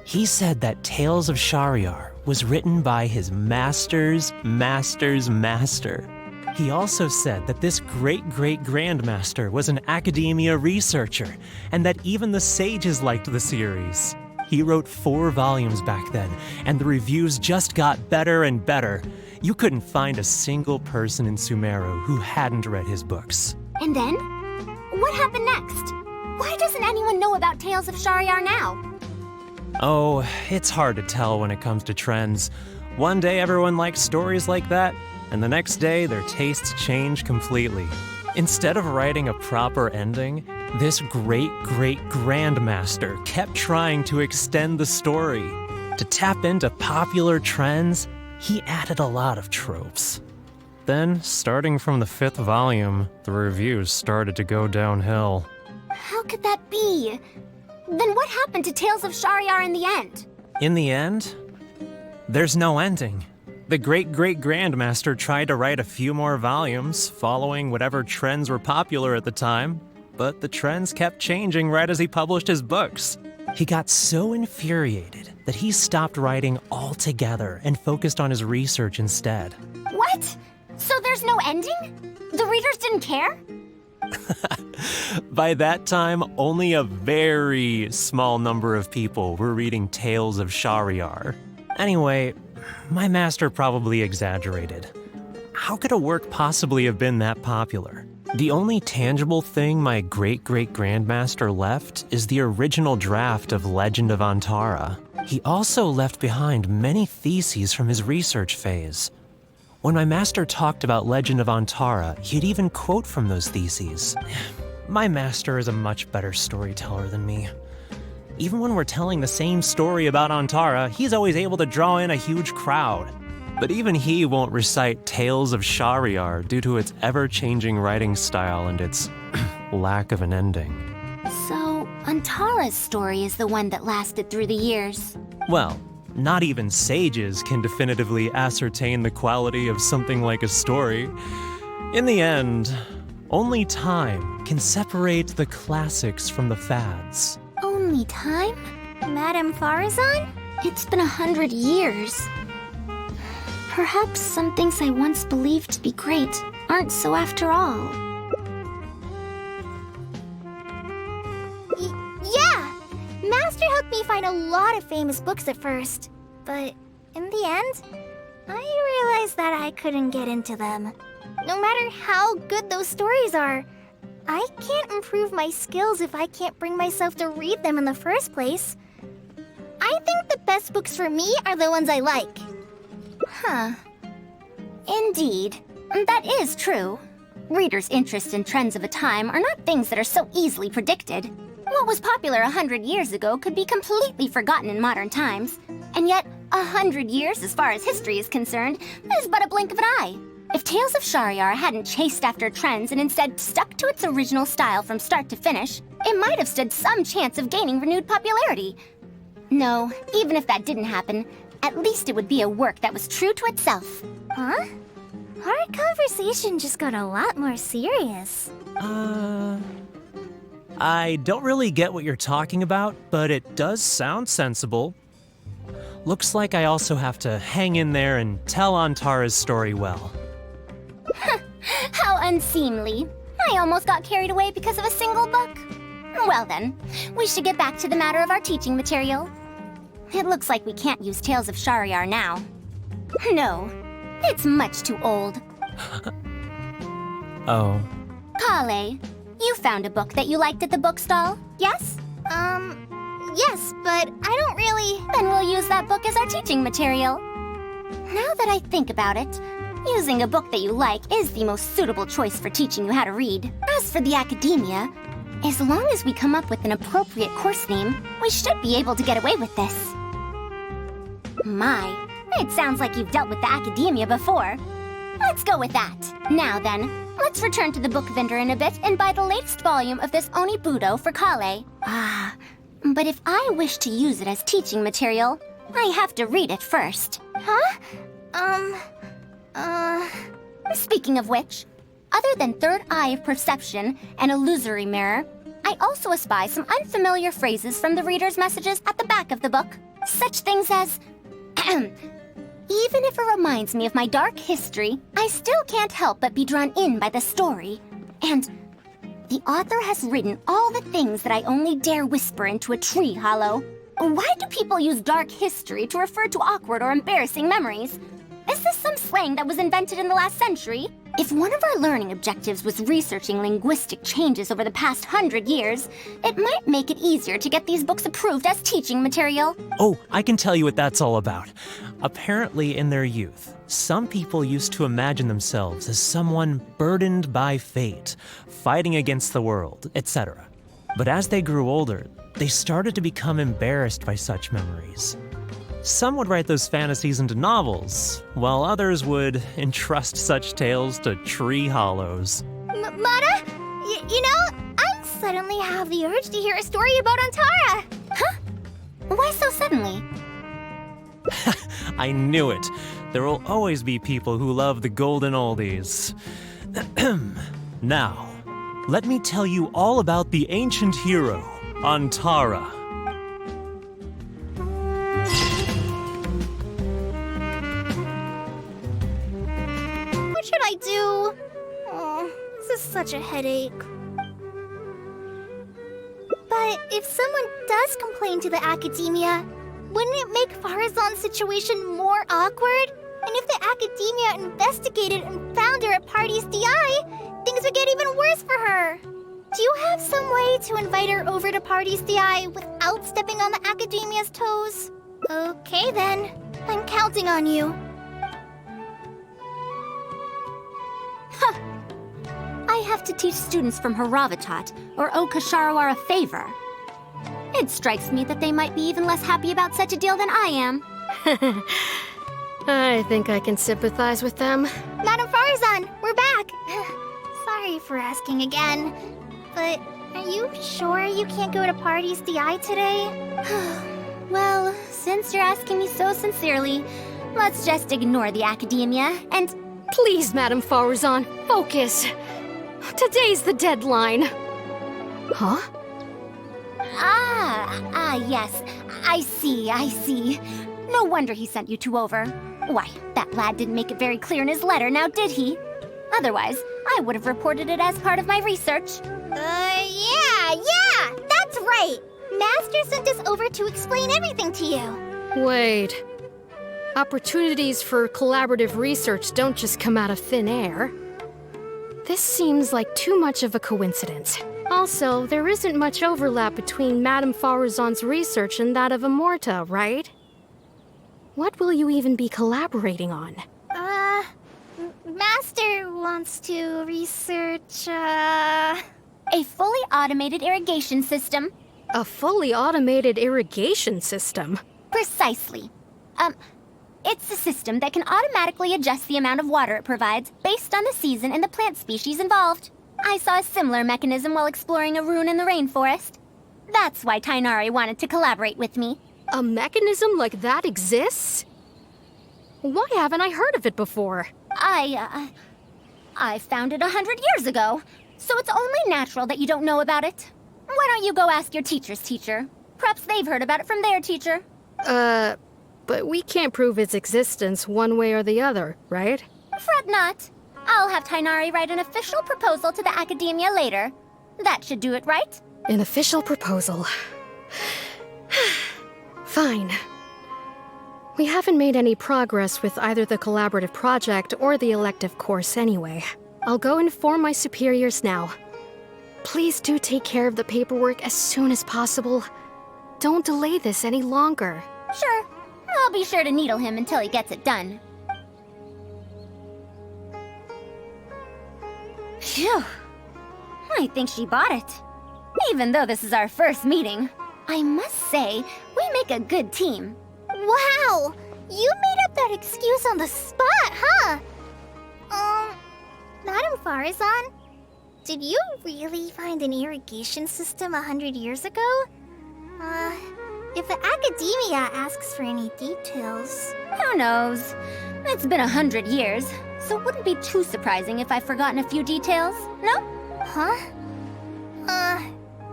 He said that Tales of Shahryar was written by his master's master's master. He also said that this great-great-grandmaster was an academia researcher, and that even the sages liked the series. He wrote 4 volumes back then, and the reviews just got better and better. You couldn't find a single person in Sumeru who hadn't read his books. And then? What happened next? Why doesn't anyone know about Tales of Shahryar now? Oh, it's hard to tell when it comes to trends. One day everyone likes stories like that, and the next day their tastes change completely. Instead of writing a proper ending, this great-great-grandmaster kept trying to extend the story. To tap into popular trends, he added a lot of tropes. Then, starting from the 5th volume, the reviews started to go downhill. How could that be? Then what happened to Tales of Shahryar in the end? In the end, there's no ending. The great-great-grandmaster tried to write a few more volumes, following whatever trends were popular at the time, but the trends kept changing right as he published his books. He got so infuriated that he stopped writing altogether and focused on his research instead. What? So there's no ending? The readers didn't care? By that time, only a very small number of people were reading Tales of Shahryar. Anyway, my master probably exaggerated. How could a work possibly have been that popular? The only tangible thing my great-great-grandmaster left is the original draft of Legend of Antara. He also left behind many theses from his research phase. When my master talked about Legend of Antara, he'd even quote from those theses. My master is a much better storyteller than me. Even when we're telling the same story about Antara, he's always able to draw in a huge crowd. But even he won't recite Tales of Shahryar due to its ever-changing writing style and its lack of an ending. So, Antara's story is the one that lasted through the years. Well, not even sages can definitively ascertain the quality of something like a story. In the end, only time can separate the classics from the fads. Only time? Madame Faruzan? It's been 100 years. Perhaps some things I once believed to be great aren't so after all. Yeah! Master helped me find a lot of famous books at first. But in the end, I realized that I couldn't get into them. No matter how good those stories are, I can't improve my skills if I can't bring myself to read them in the first place. I think the best books for me are the ones I like. Huh. Indeed. That is true. Readers' interests and trends of a time are not things that are so easily predicted. What was popular 100 years ago could be completely forgotten in modern times. And yet, 100 years, as far as history is concerned, is but a blink of an eye. If Tales of Shahryar hadn't chased after trends and instead stuck to its original style from start to finish, it might have stood some chance of gaining renewed popularity. No, even if that didn't happen, at least it would be a work that was true to itself. Huh? Our conversation just got a lot more serious. I don't really get what you're talking about, but it does sound sensible. Looks like I also have to hang in there and tell Antara's story well. How unseemly. I almost got carried away because of a single book. Well then, we should get back to the matter of our teaching material. It looks like we can't use Tales of Shariar now. No, it's much too old. Oh. Collei, you found a book that you liked at the bookstall, yes? Yes, but I don't really... Then we'll use that book as our teaching material. Now that I think about it, using a book that you like is the most suitable choice for teaching you how to read. As for the academia, as long as we come up with an appropriate course name, we should be able to get away with this. My, it sounds like you've dealt with the academia before. Let's go with that. Now then, let's return to the book vendor in a bit and buy the latest volume of this Onibudo for Collei. But if I wish to use it as teaching material, I have to read it first. Huh? Speaking of which, other than third eye of perception and illusory mirror, I also espy some unfamiliar phrases from the reader's messages at the back of the book. Such things as, even if it reminds me of my dark history, I still can't help but be drawn in by the story. And the author has written all the things that I only dare whisper into a tree hollow. Why do people use dark history to refer to awkward or embarrassing memories? Is this some slang that was invented in the last century? If one of our learning objectives was researching linguistic changes over the past 100 years, it might make it easier to get these books approved as teaching material. Oh, I can tell you what that's all about. Apparently, in their youth, some people used to imagine themselves as someone burdened by fate, fighting against the world, etc. But as they grew older, they started to become embarrassed by such memories. Some would write those fantasies into novels, while others would entrust such tales to tree hollows. Mata? You know, I suddenly have the urge to hear a story about Antara. Huh? Why so suddenly? I knew it. There will always be people who love the golden oldies. Now, let me tell you all about the ancient hero, Antara. What should I do? Oh, this is such a headache. But if someone does complain to the academia, wouldn't it make Faruzan's situation more awkward? And if the academia investigated and found her at Party's DI, things would get even worse for her. Do you have some way to invite her over to Party's DI without stepping on the academia's toes? Okay then, I'm counting on you. Huh. I have to teach students from Haravatat or Okasharawar a favor. It strikes me that they might be even less happy about such a deal than I am. I think I can sympathize with them. Madam Faruzan, we're back! Sorry for asking again, but are you sure you can't go to Party's DI today? Well, since you're asking me so sincerely, let's just ignore the academia and... Please, Madam Faruzan, focus! Today's the deadline. Huh? Yes. I see. No wonder he sent you two over. Why, that lad didn't make it very clear in his letter, now did he? Otherwise, I would have reported it as part of my research. Yeah, that's right! Master sent us over to explain everything to you. Wait. Opportunities for collaborative research don't just come out of thin air. This seems like too much of a coincidence. Also, there isn't much overlap between Madame Faruzan's research and that of Immorta, right? What will you even be collaborating on? Master wants to research, a fully automated irrigation system. A fully automated irrigation system? Precisely. It's a system that can automatically adjust the amount of water it provides based on the season and the plant species involved. I saw a similar mechanism while exploring a rune in the rainforest. That's why Tighnari wanted to collaborate with me. A mechanism like that exists? Why haven't I heard of it before? I found it 100 years ago, so it's only natural that you don't know about it. Why don't you go ask your teacher's teacher? Perhaps they've heard about it from their teacher. But we can't prove its existence one way or the other, right? Fret not. I'll have Tighnari write an official proposal to the academia later. That should do it, right? An official proposal. Fine. We haven't made any progress with either the collaborative project or the elective course anyway. I'll go inform my superiors now. Please do take care of the paperwork as soon as possible. Don't delay this any longer. Sure. I'll be sure to needle him until he gets it done. Phew. I think she bought it. Even though this is our first meeting, I must say, we make a good team. Wow! You made up that excuse on the spot, huh? Madam Faruzan, did you really find an irrigation system 100 years ago? If the academia asks for any details... Who knows? It's been 100 years, so it wouldn't be too surprising if I've forgotten a few details, no? Huh?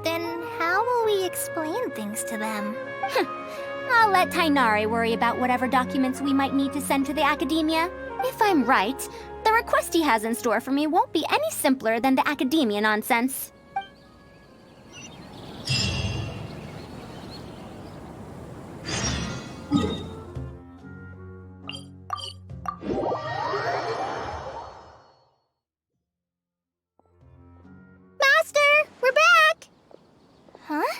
Then how will we explain things to them? I'll let Tighnari worry about whatever documents we might need to send to the academia. If I'm right, the request he has in store for me won't be any simpler than the academia nonsense. We're back! Huh?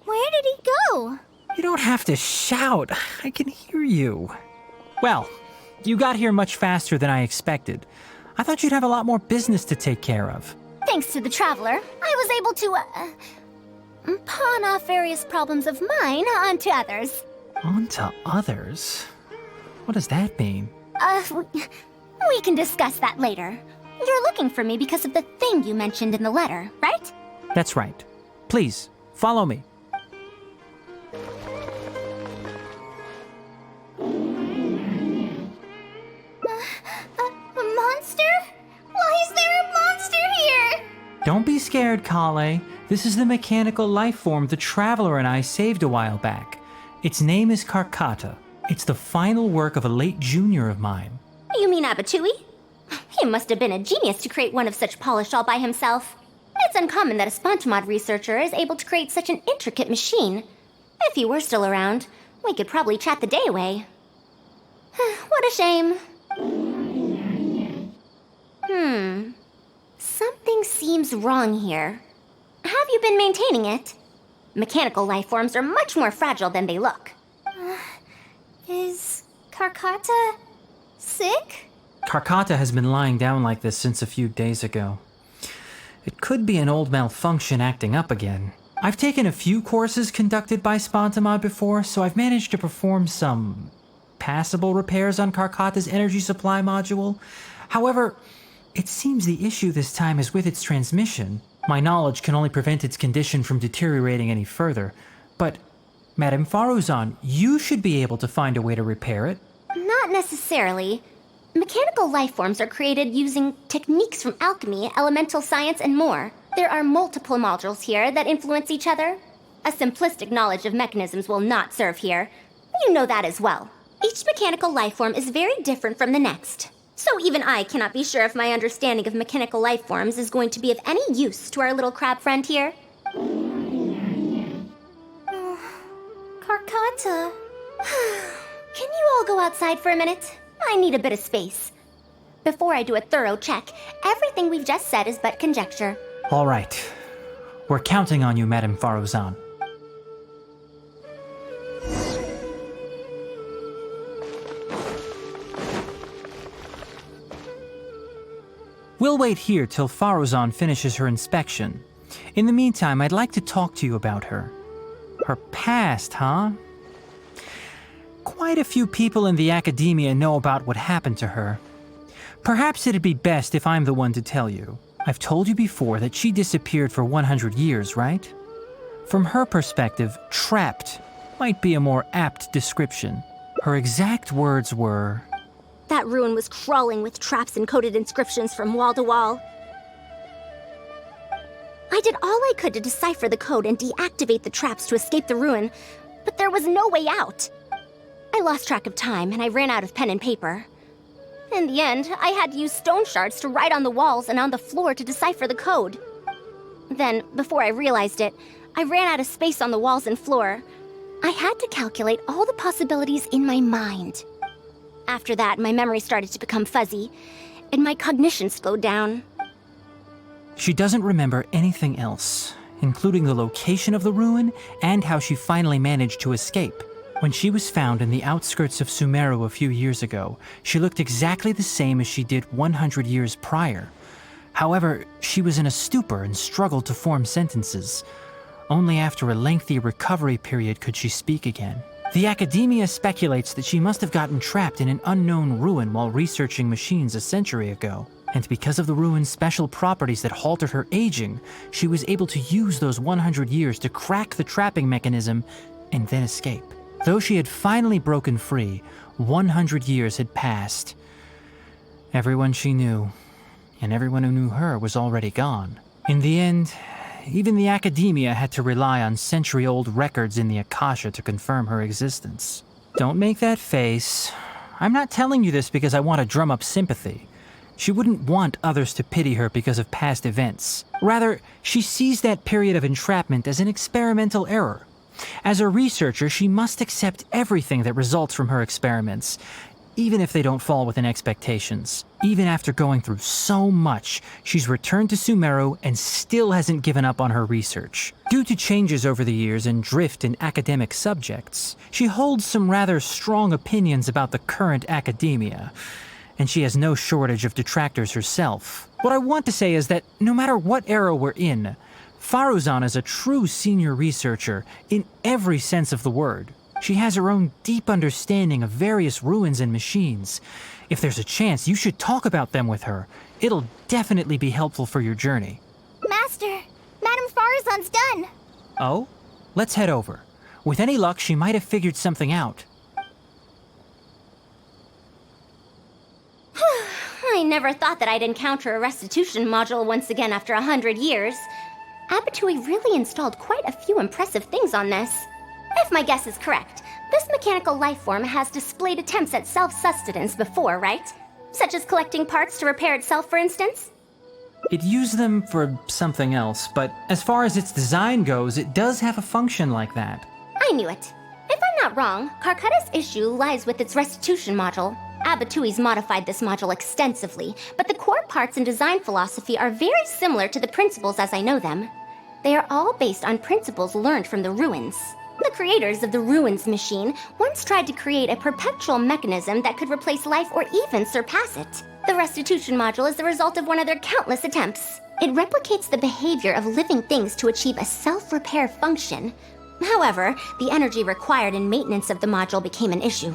Where did he go? You don't have to shout. I can hear you. Well, you got here much faster than I expected. I thought you'd have a lot more business to take care of. Thanks to the Traveler, I was able to, pawn off various problems of mine onto others. Onto others? What does that mean? We can discuss that later. You're looking for me because of the thing you mentioned in the letter, right? That's right. Please, follow me. A monster? Why is there a monster here? Don't be scared, Collei. This is the mechanical life form the Traveler and I saved a while back. Its name is Carcata. It's the final work of a late junior of mine. You mean Abatui? He must have been a genius to create one of such polish all by himself. It's uncommon that a Spontamod researcher is able to create such an intricate machine. If he were still around, we could probably chat the day away. What a shame. Something seems wrong here. Have you been maintaining it? Mechanical life forms are much more fragile than they look. Is Carcata sick? Carcata has been lying down like this since a few days ago. It could be an old malfunction acting up again. I've taken a few courses conducted by Spontamod before, so I've managed to perform some passable repairs on Carcata's energy supply module. However, it seems the issue this time is with its transmission. My knowledge can only prevent its condition from deteriorating any further. But, Madame Faruzan, you should be able to find a way to repair it. Not necessarily. Mechanical life forms are created using techniques from alchemy, elemental science, and more. There are multiple modules here that influence each other. A simplistic knowledge of mechanisms will not serve here. You know that as well. Each mechanical life form is very different from the next. So even I cannot be sure if my understanding of mechanical life forms is going to be of any use to our little crab friend here. Carcata. Can you all go outside for a minute? I need a bit of space. Before I do a thorough check, everything we've just said is but conjecture. All right. We're counting on you, Madame Faruzan. We'll wait here till Faruzan finishes her inspection. In the meantime, I'd like to talk to you about her. Her past, huh? Quite a few people in the academia know about what happened to her. Perhaps it'd be best if I'm the one to tell you. I've told you before that she disappeared for 100 years, right? From her perspective, trapped might be a more apt description. Her exact words were... That ruin was crawling with traps and coded inscriptions from wall to wall. I did all I could to decipher the code and deactivate the traps to escape the ruin, but there was no way out. I lost track of time and I ran out of pen and paper. In the end, I had to use stone shards to write on the walls and on the floor to decipher the code. Then, before I realized it, I ran out of space on the walls and floor. I had to calculate all the possibilities in my mind. After that, my memory started to become fuzzy, and my cognition slowed down. She doesn't remember anything else, including the location of the ruin and how she finally managed to escape. When she was found in the outskirts of Sumeru a few years ago, she looked exactly the same as she did 100 years prior. However, she was in a stupor and struggled to form sentences. Only after a lengthy recovery period could she speak again. The academia speculates that she must have gotten trapped in an unknown ruin while researching machines a century ago. And because of the ruin's special properties that halted her aging, she was able to use those 100 years to crack the trapping mechanism and then escape. Though she had finally broken free, 100 years had passed. Everyone she knew, and everyone who knew her, was already gone. In the end, even the academia had to rely on century-old records in the Akasha to confirm her existence. Don't make that face. I'm not telling you this because I want to drum up sympathy. She wouldn't want others to pity her because of past events. Rather, she sees that period of entrapment as an experimental error. As a researcher, she must accept everything that results from her experiments, even if they don't fall within expectations. Even after going through so much, she's returned to Sumeru and still hasn't given up on her research. Due to changes over the years and drift in academic subjects, she holds some rather strong opinions about the current academia, and she has no shortage of detractors herself. What I want to say is that no matter what era we're in, Faruzan is a true senior researcher in every sense of the word. She has her own deep understanding of various ruins and machines. If there's a chance, you should talk about them with her. It'll definitely be helpful for your journey. Master, Madame Faruzan's done. Oh? Let's head over. With any luck, she might have figured something out. I never thought that I'd encounter a restitution module once again after 100 years. Abattoir really installed quite a few impressive things on this. If my guess is correct, this mechanical life form has displayed attempts at self-sustenance before, right? Such as collecting parts to repair itself, for instance? It used them for something else, but as far as its design goes, it does have a function like that. I knew it. If I'm not wrong, Carcata's issue lies with its restitution module. Abatui's modified this module extensively, but the core parts and design philosophy are very similar to the principles as I know them. They are all based on principles learned from the ruins. The creators of the ruins machine once tried to create a perpetual mechanism that could replace life or even surpass it. The restitution module is the result of one of their countless attempts. It replicates the behavior of living things to achieve a self-repair function. However, the energy required in maintenance of the module became an issue.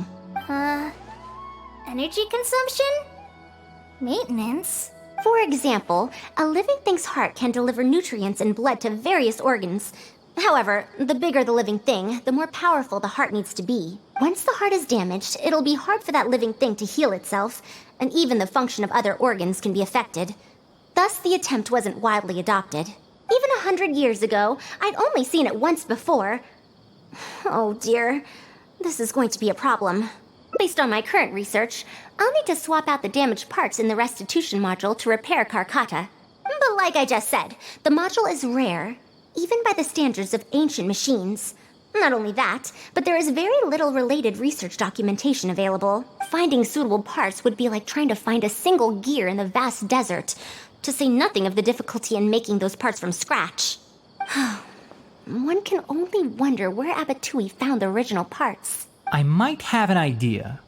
Energy consumption? Maintenance? For example, a living thing's heart can deliver nutrients and blood to various organs. However, the bigger the living thing, the more powerful the heart needs to be. Once the heart is damaged, it'll be hard for that living thing to heal itself, and even the function of other organs can be affected. Thus, the attempt wasn't widely adopted. Even 100 years ago, I'd only seen it once before. Oh dear, this is going to be a problem. Based on my current research, I'll need to swap out the damaged parts in the restitution module to repair Carcata. But like I just said, the module is rare, even by the standards of ancient machines. Not only that, but there is very little related research documentation available. Finding suitable parts would be like trying to find a single gear in the vast desert, to say nothing of the difficulty in making those parts from scratch. One can only wonder where Abattoir found the original parts. I might have an idea.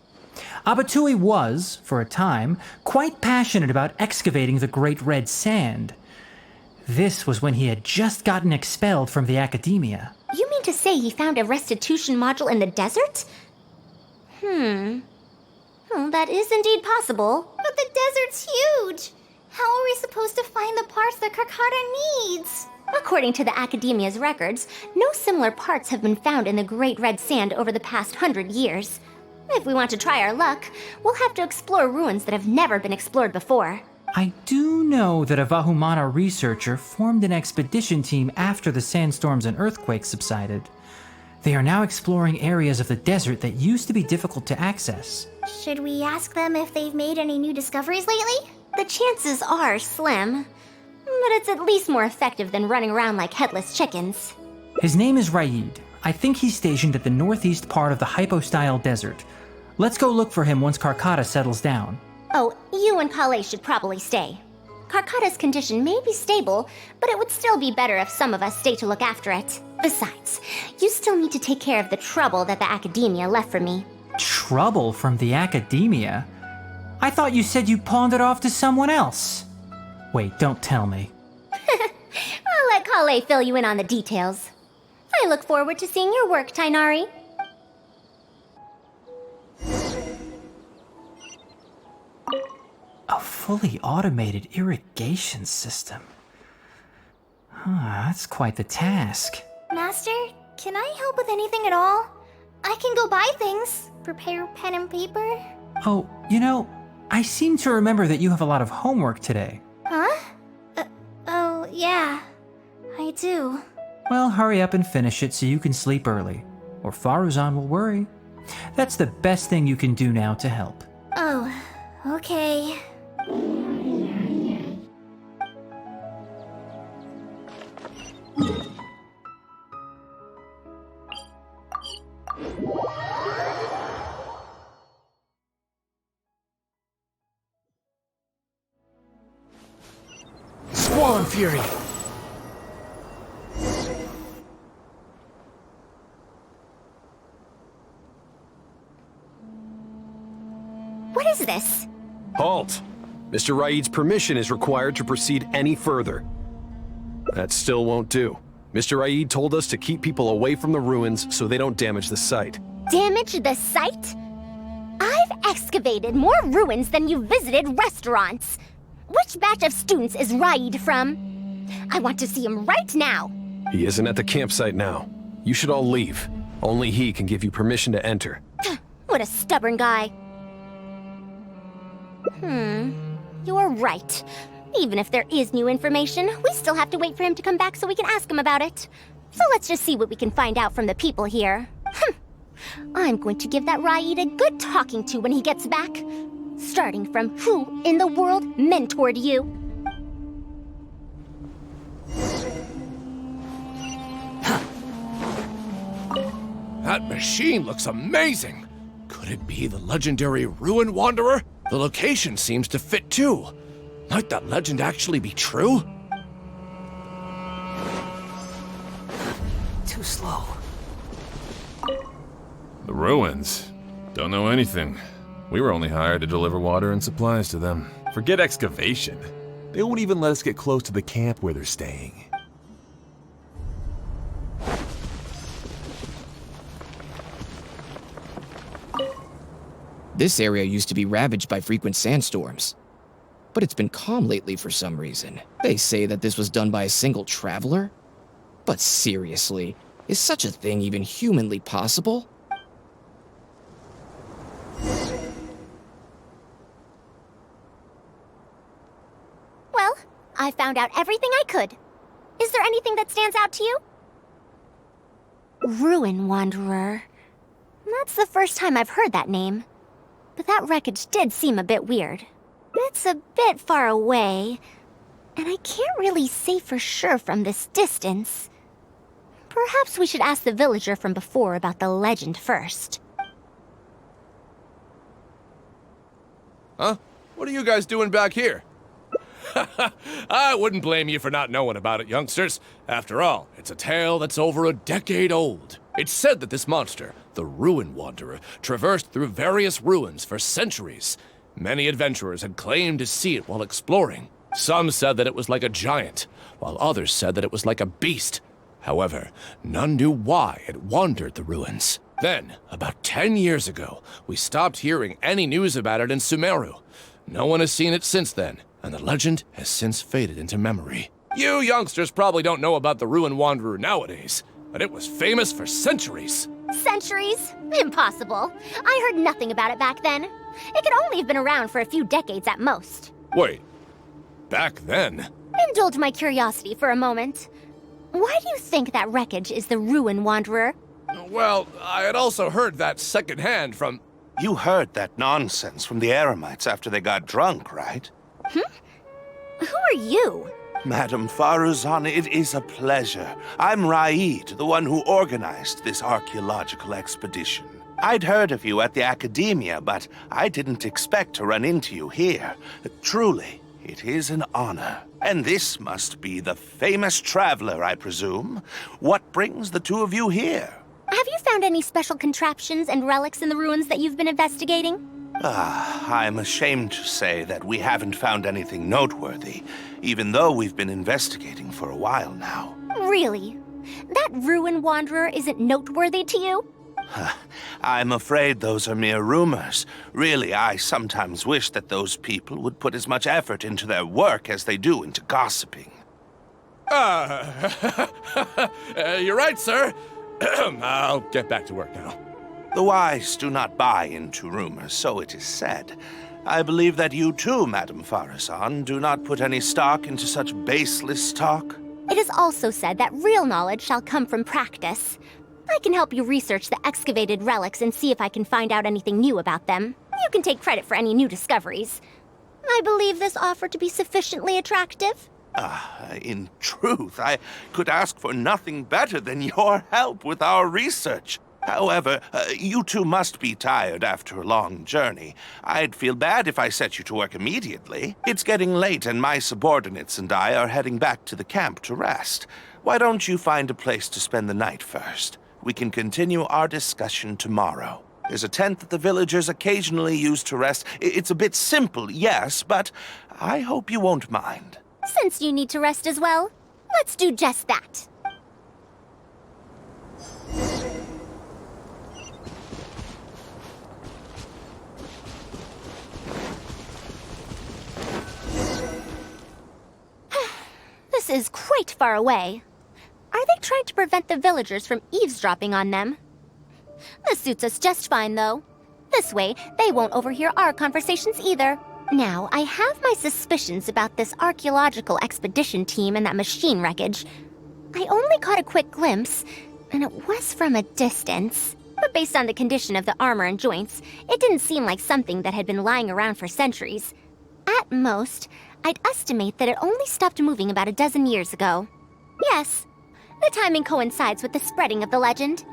Abattoir was, for a time, quite passionate about excavating the Great Red Sand. This was when he had just gotten expelled from the academia. You mean to say he found a restitution module in the desert? Well, that is indeed possible. But the desert's huge! How are we supposed to find the parts that Carcata needs? According to the Academia's records, no similar parts have been found in the Great Red Sand over the past 100 years. If we want to try our luck, we'll have to explore ruins that have never been explored before. I do know that a Vahumana researcher formed an expedition team after the sandstorms and earthquakes subsided. They are now exploring areas of the desert that used to be difficult to access. Should we ask them if they've made any new discoveries lately? The chances are slim, but it's at least more effective than running around like headless chickens. His name is Raid. I think he's stationed at the northeast part of the Hypostyle Desert. Let's go look for him once Carcotta settles down. Oh, you and Collei should probably stay. Carcotta's condition may be stable, but it would still be better if some of us stay to look after it. Besides, you still need to take care of the trouble that the Academia left for me. Trouble from the Academia? I thought you said you pawned it off to someone else. Wait, don't tell me. I'll let Collei fill you in on the details. I look forward to seeing your work, Tighnari. A fully automated irrigation system. That's quite the task. Master, can I help with anything at all? I can go buy things, prepare pen and paper. Oh, you know, I seem to remember that you have a lot of homework today. Huh? Oh, yeah, I do. Well, hurry up and finish it so you can sleep early, or Faruzan will worry. That's the best thing you can do now to help. Oh, okay. Squall and Fury! What is this? Halt! Mr. Raid's permission is required to proceed any further. That still won't do. Mr. Raid told us to keep people away from the ruins so they don't damage the site. Damage the site? I've excavated more ruins than you've visited restaurants. Which batch of students is Raid from? I want to see him right now. He isn't at the campsite now. You should all leave. Only he can give you permission to enter. What a stubborn guy. You're right. Even if there is new information, we still have to wait for him to come back so we can ask him about it. So let's just see what we can find out from the people here. I'm going to give that Raid a good talking to when he gets back. Starting from who in the world mentored you? That machine looks amazing! Could it be the legendary Ruin Wanderer? The location seems to fit too. Might that legend actually be true? Too slow. The ruins? Don't know anything. We were only hired to deliver water and supplies to them. Forget excavation. They won't even let us get close to the camp where they're staying. This area used to be ravaged by frequent sandstorms, but it's been calm lately for some reason. They say that this was done by a single traveler? But seriously, is such a thing even humanly possible? Well, I found out everything I could. Is there anything that stands out to you? Ruin Wanderer. That's the first time I've heard that name. But that wreckage did seem a bit weird. It's a bit far away, and I can't really say for sure from this distance. Perhaps we should ask the villager from before about the legend first. Huh? What are you guys doing back here? I wouldn't blame you for not knowing about it, youngsters. After all, it's a tale that's over a decade old. It's said that this monster, the Ruin Wanderer, traversed through various ruins for centuries. Many adventurers had claimed to see it while exploring. Some said that it was like a giant, while others said that it was like a beast. However, none knew why it wandered the ruins. Then, about 10 years ago, we stopped hearing any news about it in Sumeru. No one has seen it since then, and the legend has since faded into memory. You youngsters probably don't know about the Ruin Wanderer nowadays, but it was famous for centuries. Centuries? Impossible. I heard nothing about it back then. It could only have been around for a few decades at most. Wait, back then? Indulge my curiosity for a moment. Why do you think that wreckage is the Ruin Wanderer? Well, I had also heard that secondhand from... You heard that nonsense from the Eremites after they got drunk, right? Who are you? Madam Faruzan, it is a pleasure. I'm Raid, the one who organized this archaeological expedition. I'd heard of you at the academia, but I didn't expect to run into you here. Truly, it is an honor. And this must be the famous traveler, I presume. What brings the two of you here? Have you found any special contraptions and relics in the ruins that you've been investigating? I'm ashamed to say that we haven't found anything noteworthy, even though we've been investigating for a while now. Really? That ruin wanderer isn't noteworthy to you? I'm afraid those are mere rumors. Really, I sometimes wish that those people would put as much effort into their work as they do into gossiping. You're right, sir. I'll get back to work now. The wise do not buy into rumors, so it is said. I believe that you too, Madam Faruzan, do not put any stock into such baseless talk. It is also said that real knowledge shall come from practice. I can help you research the excavated relics and see if I can find out anything new about them. You can take credit for any new discoveries. I believe this offer to be sufficiently attractive. In truth, I could ask for nothing better than your help with our research. However, you two must be tired after a long journey. I'd feel bad if I set you to work immediately. It's getting late and my subordinates and I are heading back to the camp to rest. Why don't you find a place to spend the night first? We can continue our discussion tomorrow. There's a tent that the villagers occasionally use to rest. It's a bit simple, yes, but I hope you won't mind. Since you need to rest as well, let's do just that. This is quite far away. Are they trying to prevent the villagers from eavesdropping on them? This suits us just fine, though. This way, they won't overhear our conversations either. Now, I have my suspicions about this archaeological expedition team and that machine wreckage. I only caught a quick glimpse, and it was from a distance. But based on the condition of the armor and joints, it didn't seem like something that had been lying around for centuries. At most, I'd estimate that it only stopped moving about a dozen years ago. Yes, the timing coincides with the spreading of the legend.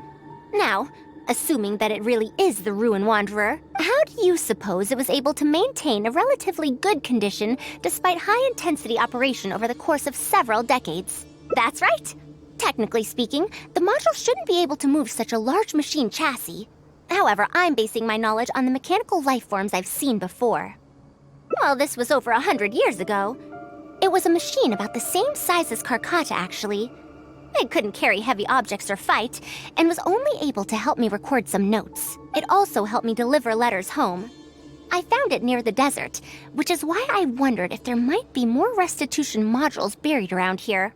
Now, assuming that it really is the Ruin Wanderer, how do you suppose it was able to maintain a relatively good condition despite high-intensity operation over the course of several decades? That's right. Technically speaking, the module shouldn't be able to move such a large machine chassis. However, I'm basing my knowledge on the mechanical life forms I've seen before. Well, this was over 100 years ago. It was a machine about the same size as Carcotta, actually. It couldn't carry heavy objects or fight, and was only able to help me record some notes. It also helped me deliver letters home. I found it near the desert, which is why I wondered if there might be more restitution modules buried around here.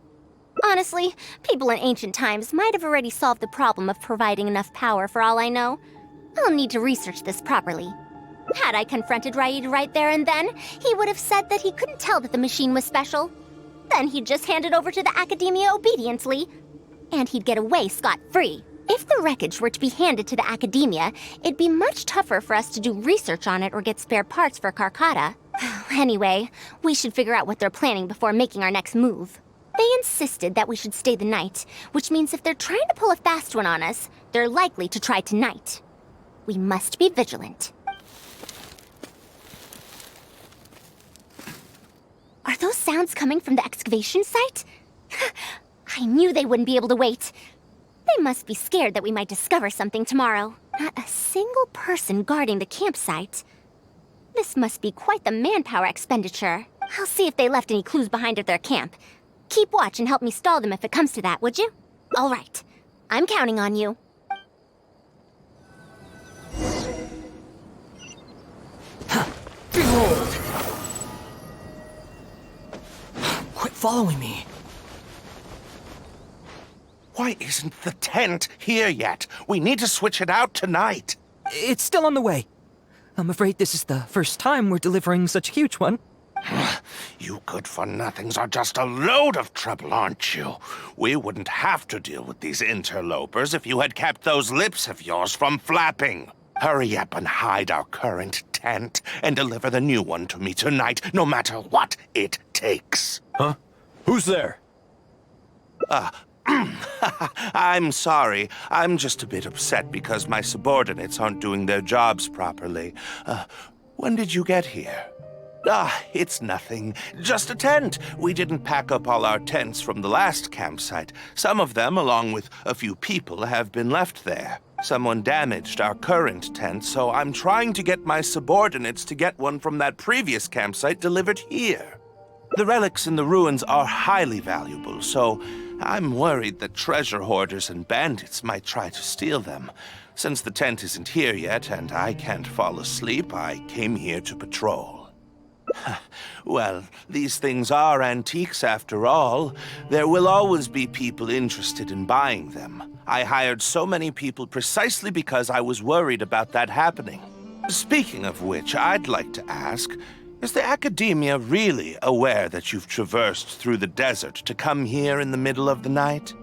Honestly, people in ancient times might have already solved the problem of providing enough power for all I know. I'll need to research this properly. Had I confronted Raid right there and then, he would have said that he couldn't tell that the machine was special. Then he'd just hand it over to the Academia obediently, and he'd get away scot-free. If the wreckage were to be handed to the Academia, it'd be much tougher for us to do research on it or get spare parts for Carcotta. Anyway, we should figure out what they're planning before making our next move. They insisted that we should stay the night, which means if they're trying to pull a fast one on us, they're likely to try tonight. We must be vigilant. Are those sounds coming from the excavation site? I knew they wouldn't be able to wait. They must be scared that we might discover something tomorrow. Not a single person guarding the campsite. This must be quite the manpower expenditure. I'll see if they left any clues behind at their camp. Keep watch and help me stall them if it comes to that, would you? All right. I'm counting on you. Behold! Quit following me. Why isn't the tent here yet? We need to switch it out tonight. It's still on the way. I'm afraid this is the first time we're delivering such a huge one. You good-for-nothings are just a load of trouble, aren't you? We wouldn't have to deal with these interlopers if you had kept those lips of yours from flapping. Hurry up and hide our current tent and deliver the new one to me tonight, no matter what it takes. Huh? Who's there? I'm sorry. I'm just a bit upset because my subordinates aren't doing their jobs properly. When did you get here? It's nothing. Just a tent. We didn't pack up all our tents from the last campsite. Some of them, along with a few people, have been left there. Someone damaged our current tent, so I'm trying to get my subordinates to get one from that previous campsite delivered here. The relics in the ruins are highly valuable, so I'm worried that treasure hoarders and bandits might try to steal them. Since the tent isn't here yet and I can't fall asleep, I came here to patrol. Well, these things are antiques after all. There will always be people interested in buying them. I hired so many people precisely because I was worried about that happening. Speaking of which, I'd like to ask, is the Academia really aware that you've traversed through the desert to come here in the middle of the night?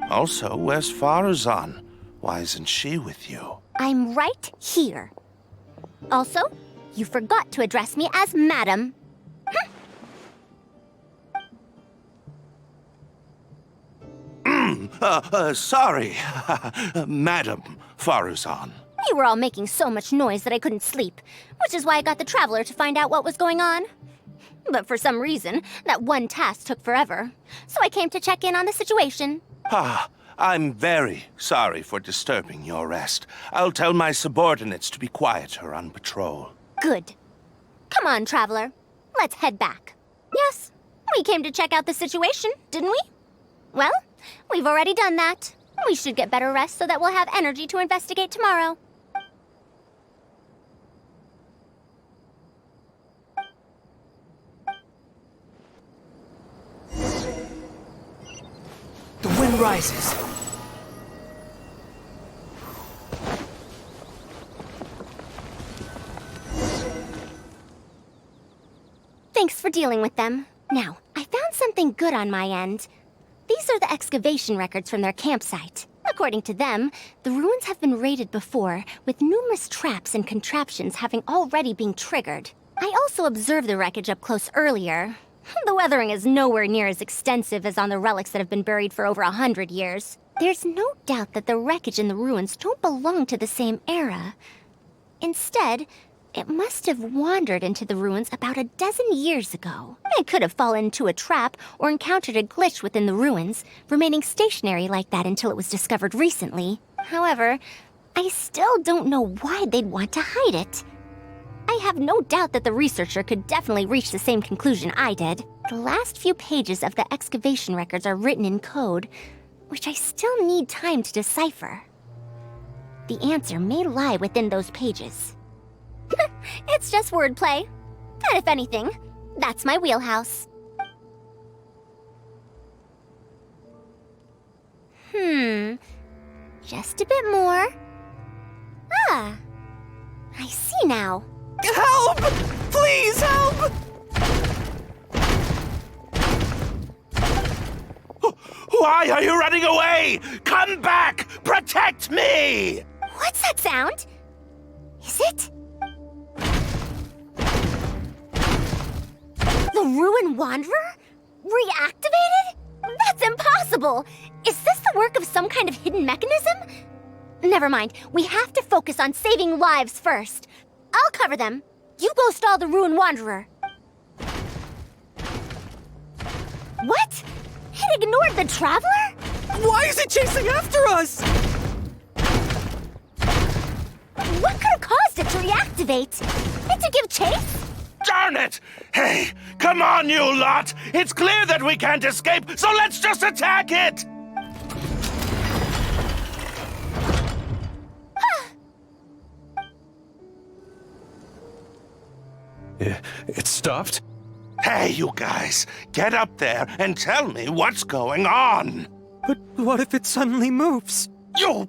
Also, where's Faruzan? Why isn't she with you? I'm right here. Also, you forgot to address me as Madam. Sorry, Madam Faruzan. You were all making so much noise that I couldn't sleep, which is why I got the Traveler to find out what was going on. But for some reason, that one task took forever, so I came to check in on the situation. I'm very sorry for disturbing your rest. I'll tell my subordinates to be quieter on patrol. Good. Come on, Traveler. Let's head back. Yes, we came to check out the situation, didn't we? Well, we've already done that. We should get better rest so that we'll have energy to investigate tomorrow. The wind rises. Thanks for dealing with them. Now, I found something good on my end. These are the excavation records from their campsite. According to them, the ruins have been raided before, with numerous traps and contraptions having already been triggered. I also observed the wreckage up close earlier. The weathering is nowhere near as extensive as on the relics that have been buried for over 100 years. There's no doubt that the wreckage in the ruins don't belong to the same era. Instead, it must have wandered into the ruins about a dozen years ago. It could have fallen into a trap or encountered a glitch within the ruins, remaining stationary like that until it was discovered recently. However, I still don't know why they'd want to hide it. I have no doubt that the researcher could definitely reach the same conclusion I did. The last few pages of the excavation records are written in code, which I still need time to decipher. The answer may lie within those pages. It's just wordplay. And if anything, that's my wheelhouse. Just a bit more. I see now. Help! Please help! Why are you running away? Come back! Protect me! What's that sound? Is it? The Ruin Wanderer? Reactivated? That's impossible! Is this the work of some kind of hidden mechanism? Never mind. We have to focus on saving lives first. I'll cover them. You go stall the Ruin Wanderer. What? It ignored the Traveler? Why is it chasing after us? What could have caused it to reactivate? It to give chase? Darn it! Hey, come on, you lot! It's clear that we can't escape, so let's just attack it! It stopped? Hey, you guys, get up there and tell me what's going on! But what if it suddenly moves? You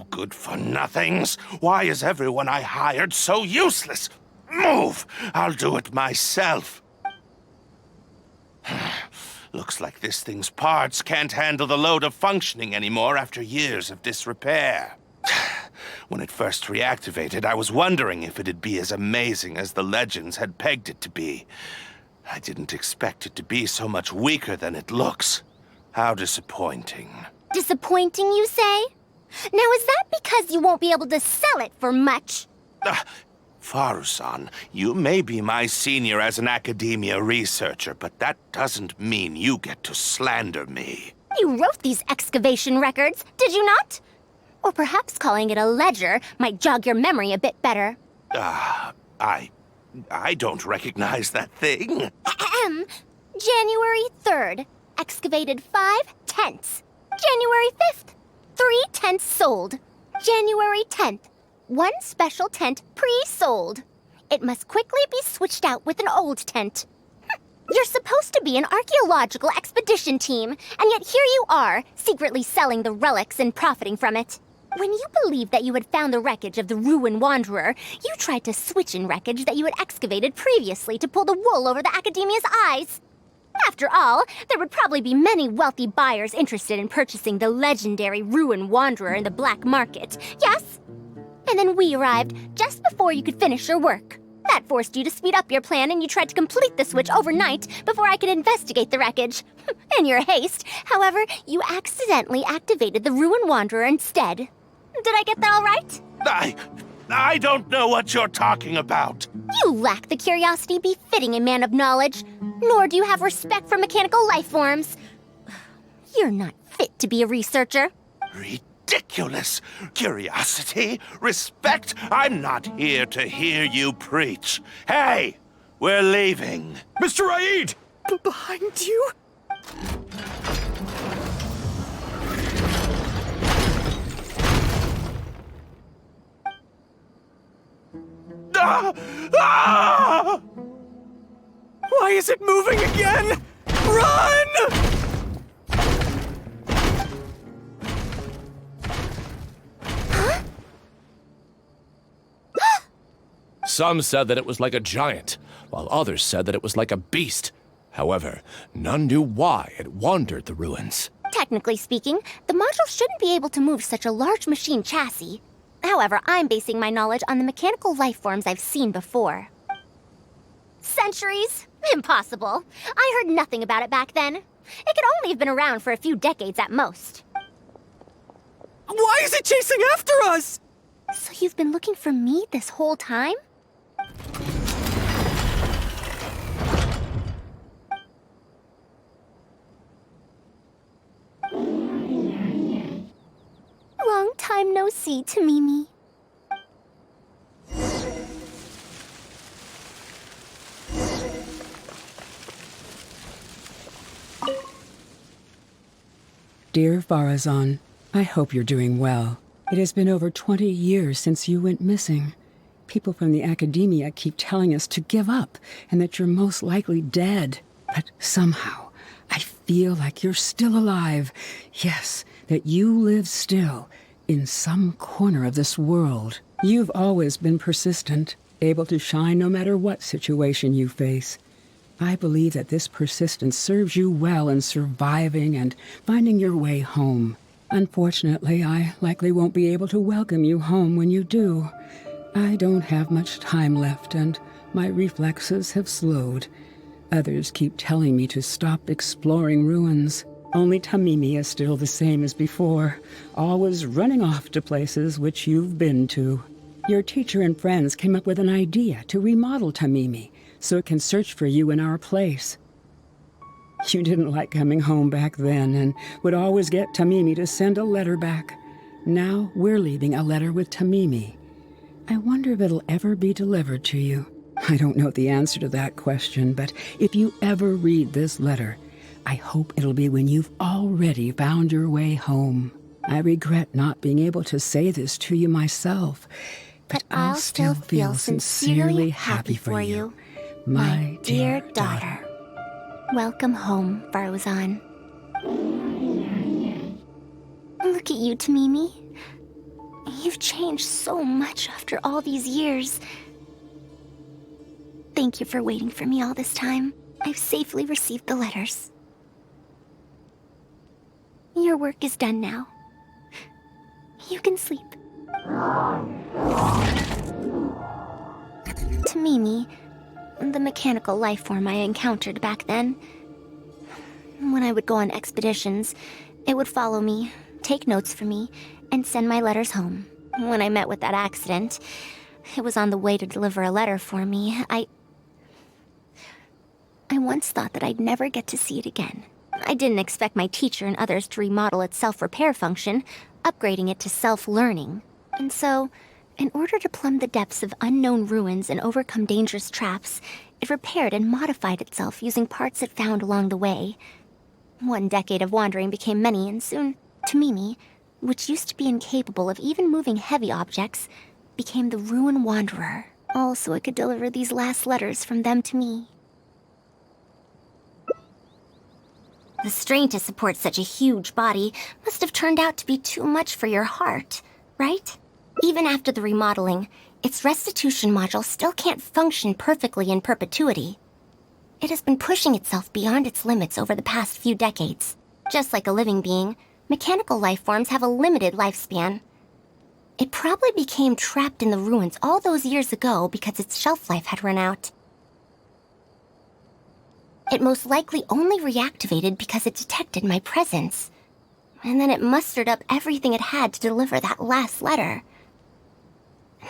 good-for-nothings! Why is everyone I hired so useless? Move! I'll do it myself. Looks like this thing's parts can't handle the load of functioning anymore after years of disrepair. When it first reactivated, I was wondering if it'd be as amazing as the legends had pegged it to be. I didn't expect it to be so much weaker than it looks. How disappointing. Disappointing, you say? Now, is that because you won't be able to sell it for much? Faruzan, you may be my senior as an academia researcher, but that doesn't mean you get to slander me. You wrote these excavation records, did you not? Or perhaps calling it a ledger might jog your memory a bit better. I don't recognize that thing. January 3rd, excavated 5 tents. January 5th, 3 tents sold. January 10th, 1 special tent pre-sold. It must quickly be switched out with an old tent. You're supposed to be an archaeological expedition team, and yet here you are, secretly selling the relics and profiting from it. When you believed that you had found the wreckage of the Ruin Wanderer, you tried to switch in wreckage that you had excavated previously to pull the wool over the Academia's eyes. After all, there would probably be many wealthy buyers interested in purchasing the legendary Ruin Wanderer in the black market, yes? And then we arrived just before you could finish your work. That forced you to speed up your plan, and you tried to complete the switch overnight before I could investigate the wreckage. In your haste, however, you accidentally activated the Ruin Wanderer instead. Did I get that all right? I don't know what you're talking about. You lack the curiosity befitting a man of knowledge, nor do you have respect for mechanical life forms. You're not fit to be a researcher. Ridiculous. Curiosity? Respect? I'm not here to hear you preach. Hey, we're leaving. Mr. Raid! Behind you? Why is it moving again? Run! Some said that it was like a giant, while others said that it was like a beast. However, none knew why it wandered the ruins. Technically speaking, the module shouldn't be able to move such a large machine chassis. However, I'm basing my knowledge on the mechanical life forms I've seen before. Centuries? Impossible. I heard nothing about it back then. It could only have been around for a few decades at most. Why is it chasing after us? So you've been looking for me this whole time? Long time no see, Tamimi. Dear Faruzan, I hope you're doing well. It has been over 20 years since you went missing. People from the academia keep telling us to give up and that you're most likely dead. But somehow, I feel like you're still alive. Yes, that you live still in some corner of this world. You've always been persistent, able to shine no matter what situation you face. I believe that this persistence serves you well in surviving and finding your way home. Unfortunately, I likely won't be able to welcome you home when you do. I don't have much time left, and my reflexes have slowed. Others keep telling me to stop exploring ruins. Only Tamimi is still the same as before, always running off to places which you've been to. Your teacher and friends came up with an idea to remodel Tamimi, so it can search for you in our place. You didn't like coming home back then and would always get Tamimi to send a letter back. Now we're leaving a letter with Tamimi. I wonder if it'll ever be delivered to you. I don't know the answer to that question, but if you ever read this letter, I hope it'll be when you've already found your way home. I regret not being able to say this to you myself, but I'll still feel sincerely happy for you, my dear daughter. Welcome home, Faruzan. Look at you, Tamimi. You've changed so much after all these years. Thank you for waiting for me all this time. I've safely received the letters. Your work is done now. You can sleep. Tamimi, the mechanical life form I encountered back then. When I would go on expeditions, it would follow me, take notes for me, and send my letters home. When I met with that accident, it was on the way to deliver a letter for me. I once thought that I'd never get to see it again. I didn't expect my teacher and others to remodel its self-repair function, upgrading it to self-learning. And so, in order to plumb the depths of unknown ruins and overcome dangerous traps, it repaired and modified itself using parts it found along the way. 1 decade of wandering became many, and soon, Tamimi, which used to be incapable of even moving heavy objects, became the Ruin Wanderer, all so it could deliver these last letters from them to me. The strain to support such a huge body must have turned out to be too much for your heart, right? Even after the remodeling, its restitution module still can't function perfectly in perpetuity. It has been pushing itself beyond its limits over the past few decades. Just like a living being, mechanical life forms have a limited lifespan. It probably became trapped in the ruins all those years ago because its shelf life had run out. It most likely only reactivated because it detected my presence. And then it mustered up everything it had to deliver that last letter.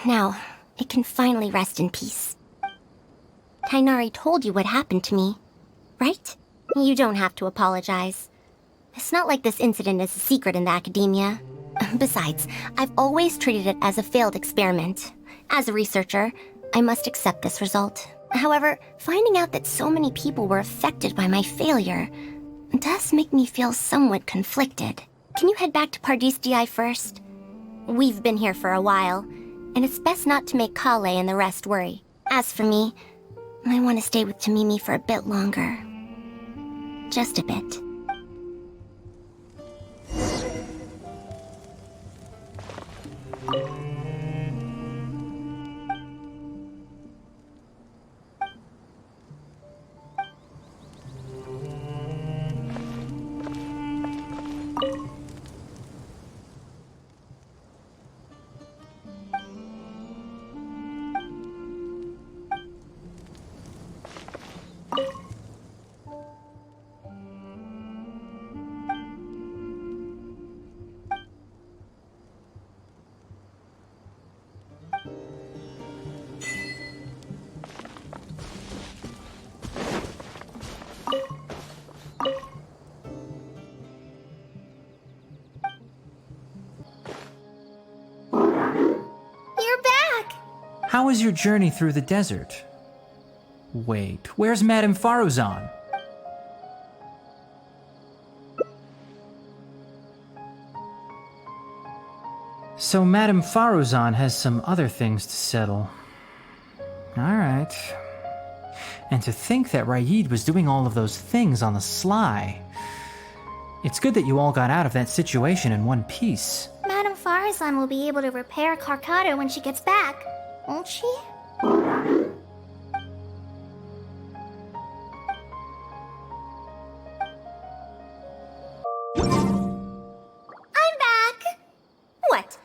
Now, it can finally rest in peace. Tighnari told you what happened to me, right? You don't have to apologize. It's not like this incident is a secret in the academia. Besides, I've always treated it as a failed experiment. As a researcher, I must accept this result. However, finding out that so many people were affected by my failure does make me feel somewhat conflicted. Can you head back to Pardis Di first? We've been here for a while, and it's best not to make Collei and the rest worry. As for me, I want to stay with Tamimi for a bit longer. Just a bit. How was your journey through the desert? Wait, where's Madame Faruzan? So Madame Faruzan has some other things to settle. Alright. And to think that Raid was doing all of those things on the sly. It's good that you all got out of that situation in one piece. Madame Faruzan will be able to repair Carcata when she gets back, won't she? I'm back! What?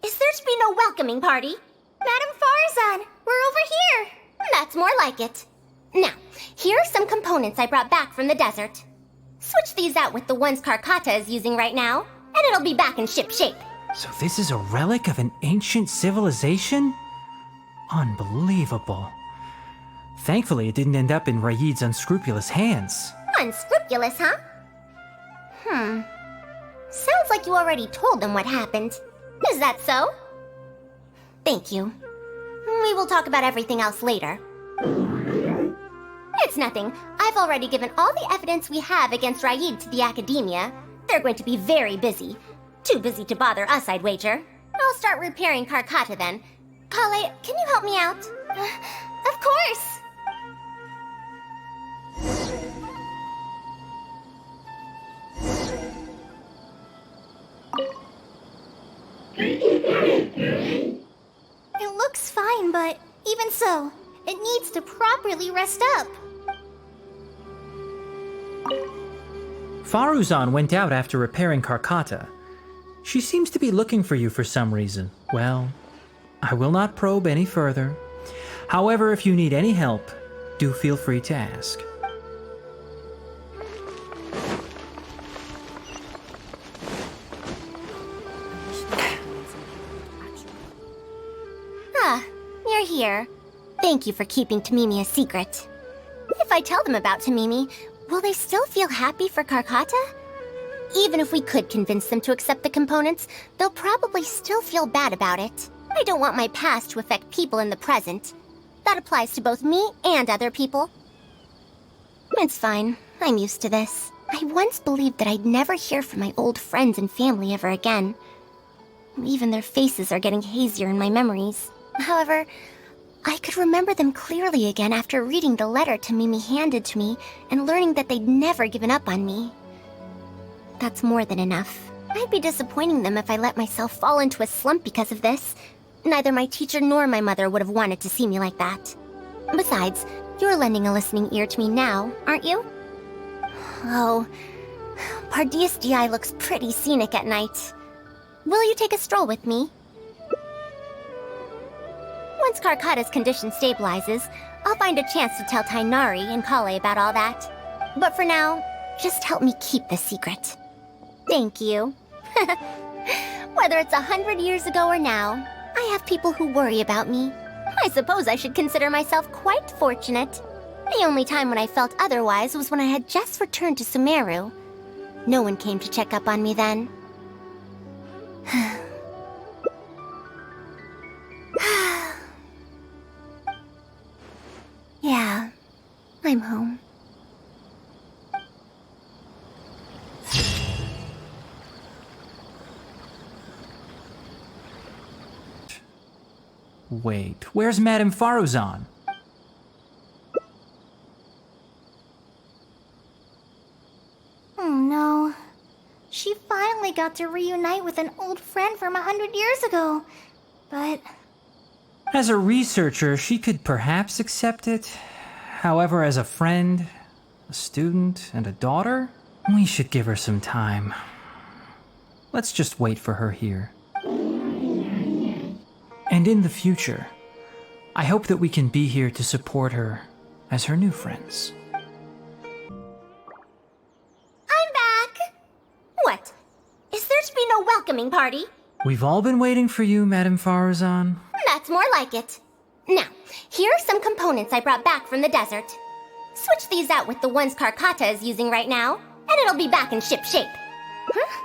Is there to be no welcoming party? Madame Faruzan, we're over here! That's more like it. Now, here are some components I brought back from the desert. Switch these out with the ones Carcata is using right now, and it'll be back in ship shape. So this is a relic of an ancient civilization? Unbelievable. Thankfully, it didn't end up in Raid's unscrupulous hands. Unscrupulous, huh? Sounds like you already told them what happened. Is that so? Thank you. We will talk about everything else later. It's nothing. I've already given all the evidence we have against Raid to the Academia. They're going to be very busy. Too busy to bother us, I'd wager. I'll start repairing Carcata then. Collei, can you help me out? Of course! It looks fine, but even so, it needs to properly rest up. Faruzan went out after repairing Carcata. She seems to be looking for you for some reason. Well, I will not probe any further. However, if you need any help, do feel free to ask. Ah, you're here. Thank you for keeping Tamimi a secret. If I tell them about Tamimi, will they still feel happy for Karkata? Even if we could convince them to accept the components, they'll probably still feel bad about it. I don't want my past to affect people in the present. That applies to both me and other people. It's fine. I'm used to this. I once believed that I'd never hear from my old friends and family ever again. Even their faces are getting hazier in my memories. However, I could remember them clearly again after reading the letter Tamimi handed to me and learning that they'd never given up on me. That's more than enough. I'd be disappointing them if I let myself fall into a slump because of this. Neither my teacher nor my mother would have wanted to see me like that. Besides, you're lending a listening ear to me now, aren't you? Oh, Pardees DI looks pretty scenic at night. Will you take a stroll with me? Once Karkata's condition stabilizes, I'll find a chance to tell Tighnari and Collei about all that. But for now, just help me keep this secret. Thank you. Whether it's 100 years ago or now, I have people who worry about me. I suppose I should consider myself quite fortunate. The only time when I felt otherwise was when I had just returned to Sumeru. No one came to check up on me then. Yeah, I'm home. Wait, where's Madame Faruzan? Oh no. She finally got to reunite with an old friend from 100 years ago. But As a researcher, she could perhaps accept it. However, as a friend, a student, and a daughter, we should give her some time. Let's just wait for her here. And in the future, I hope that we can be here to support her as her new friends. I'm back! What? Is there to be no welcoming party? We've all been waiting for you, Madame Faruzan. That's more like it. Now, here are some components I brought back from the desert. Switch these out with the ones Karkata is using right now, and it'll be back in ship shape. Huh?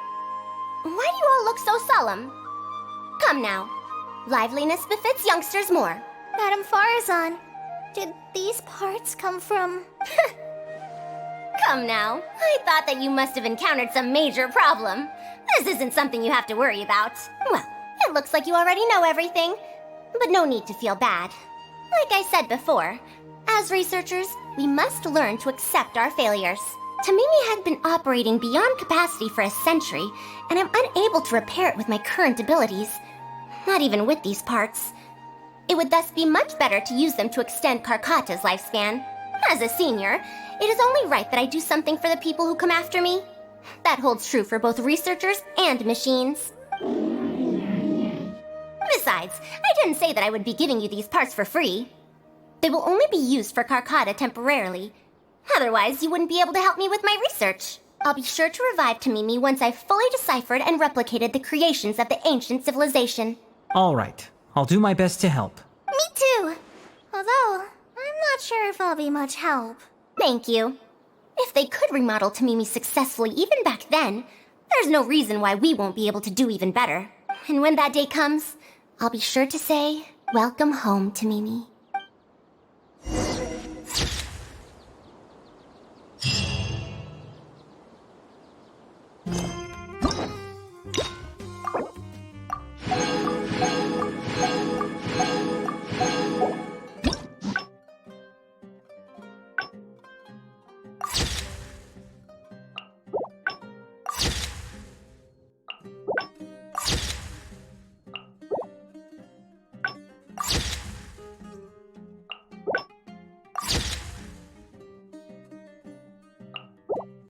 Why do you all look so solemn? Come now. Liveliness befits youngsters more. Madame Faruzan, did these parts come from... Come now. I thought that you must have encountered some major problem. This isn't something you have to worry about. Well, it looks like you already know everything. But no need to feel bad. Like I said before, as researchers, we must learn to accept our failures. Tamimi had been operating beyond capacity for a century, and I'm unable to repair it with my current abilities. Not even with these parts. It would thus be much better to use them to extend Karkata's lifespan. As a senior, it is only right that I do something for the people who come after me. That holds true for both researchers and machines. Besides, I didn't say that I would be giving you these parts for free. They will only be used for Karkata temporarily. Otherwise, you wouldn't be able to help me with my research. I'll be sure to revive Tamimi once I've fully deciphered and replicated the creations of the ancient civilization. All right, I'll do my best to help. Me too. Although, I'm not sure if I'll be much help. Thank you. If they could remodel Tamimi successfully even back then, there's no reason why we won't be able to do even better. And when that day comes, I'll be sure to say, welcome home, Tamimi.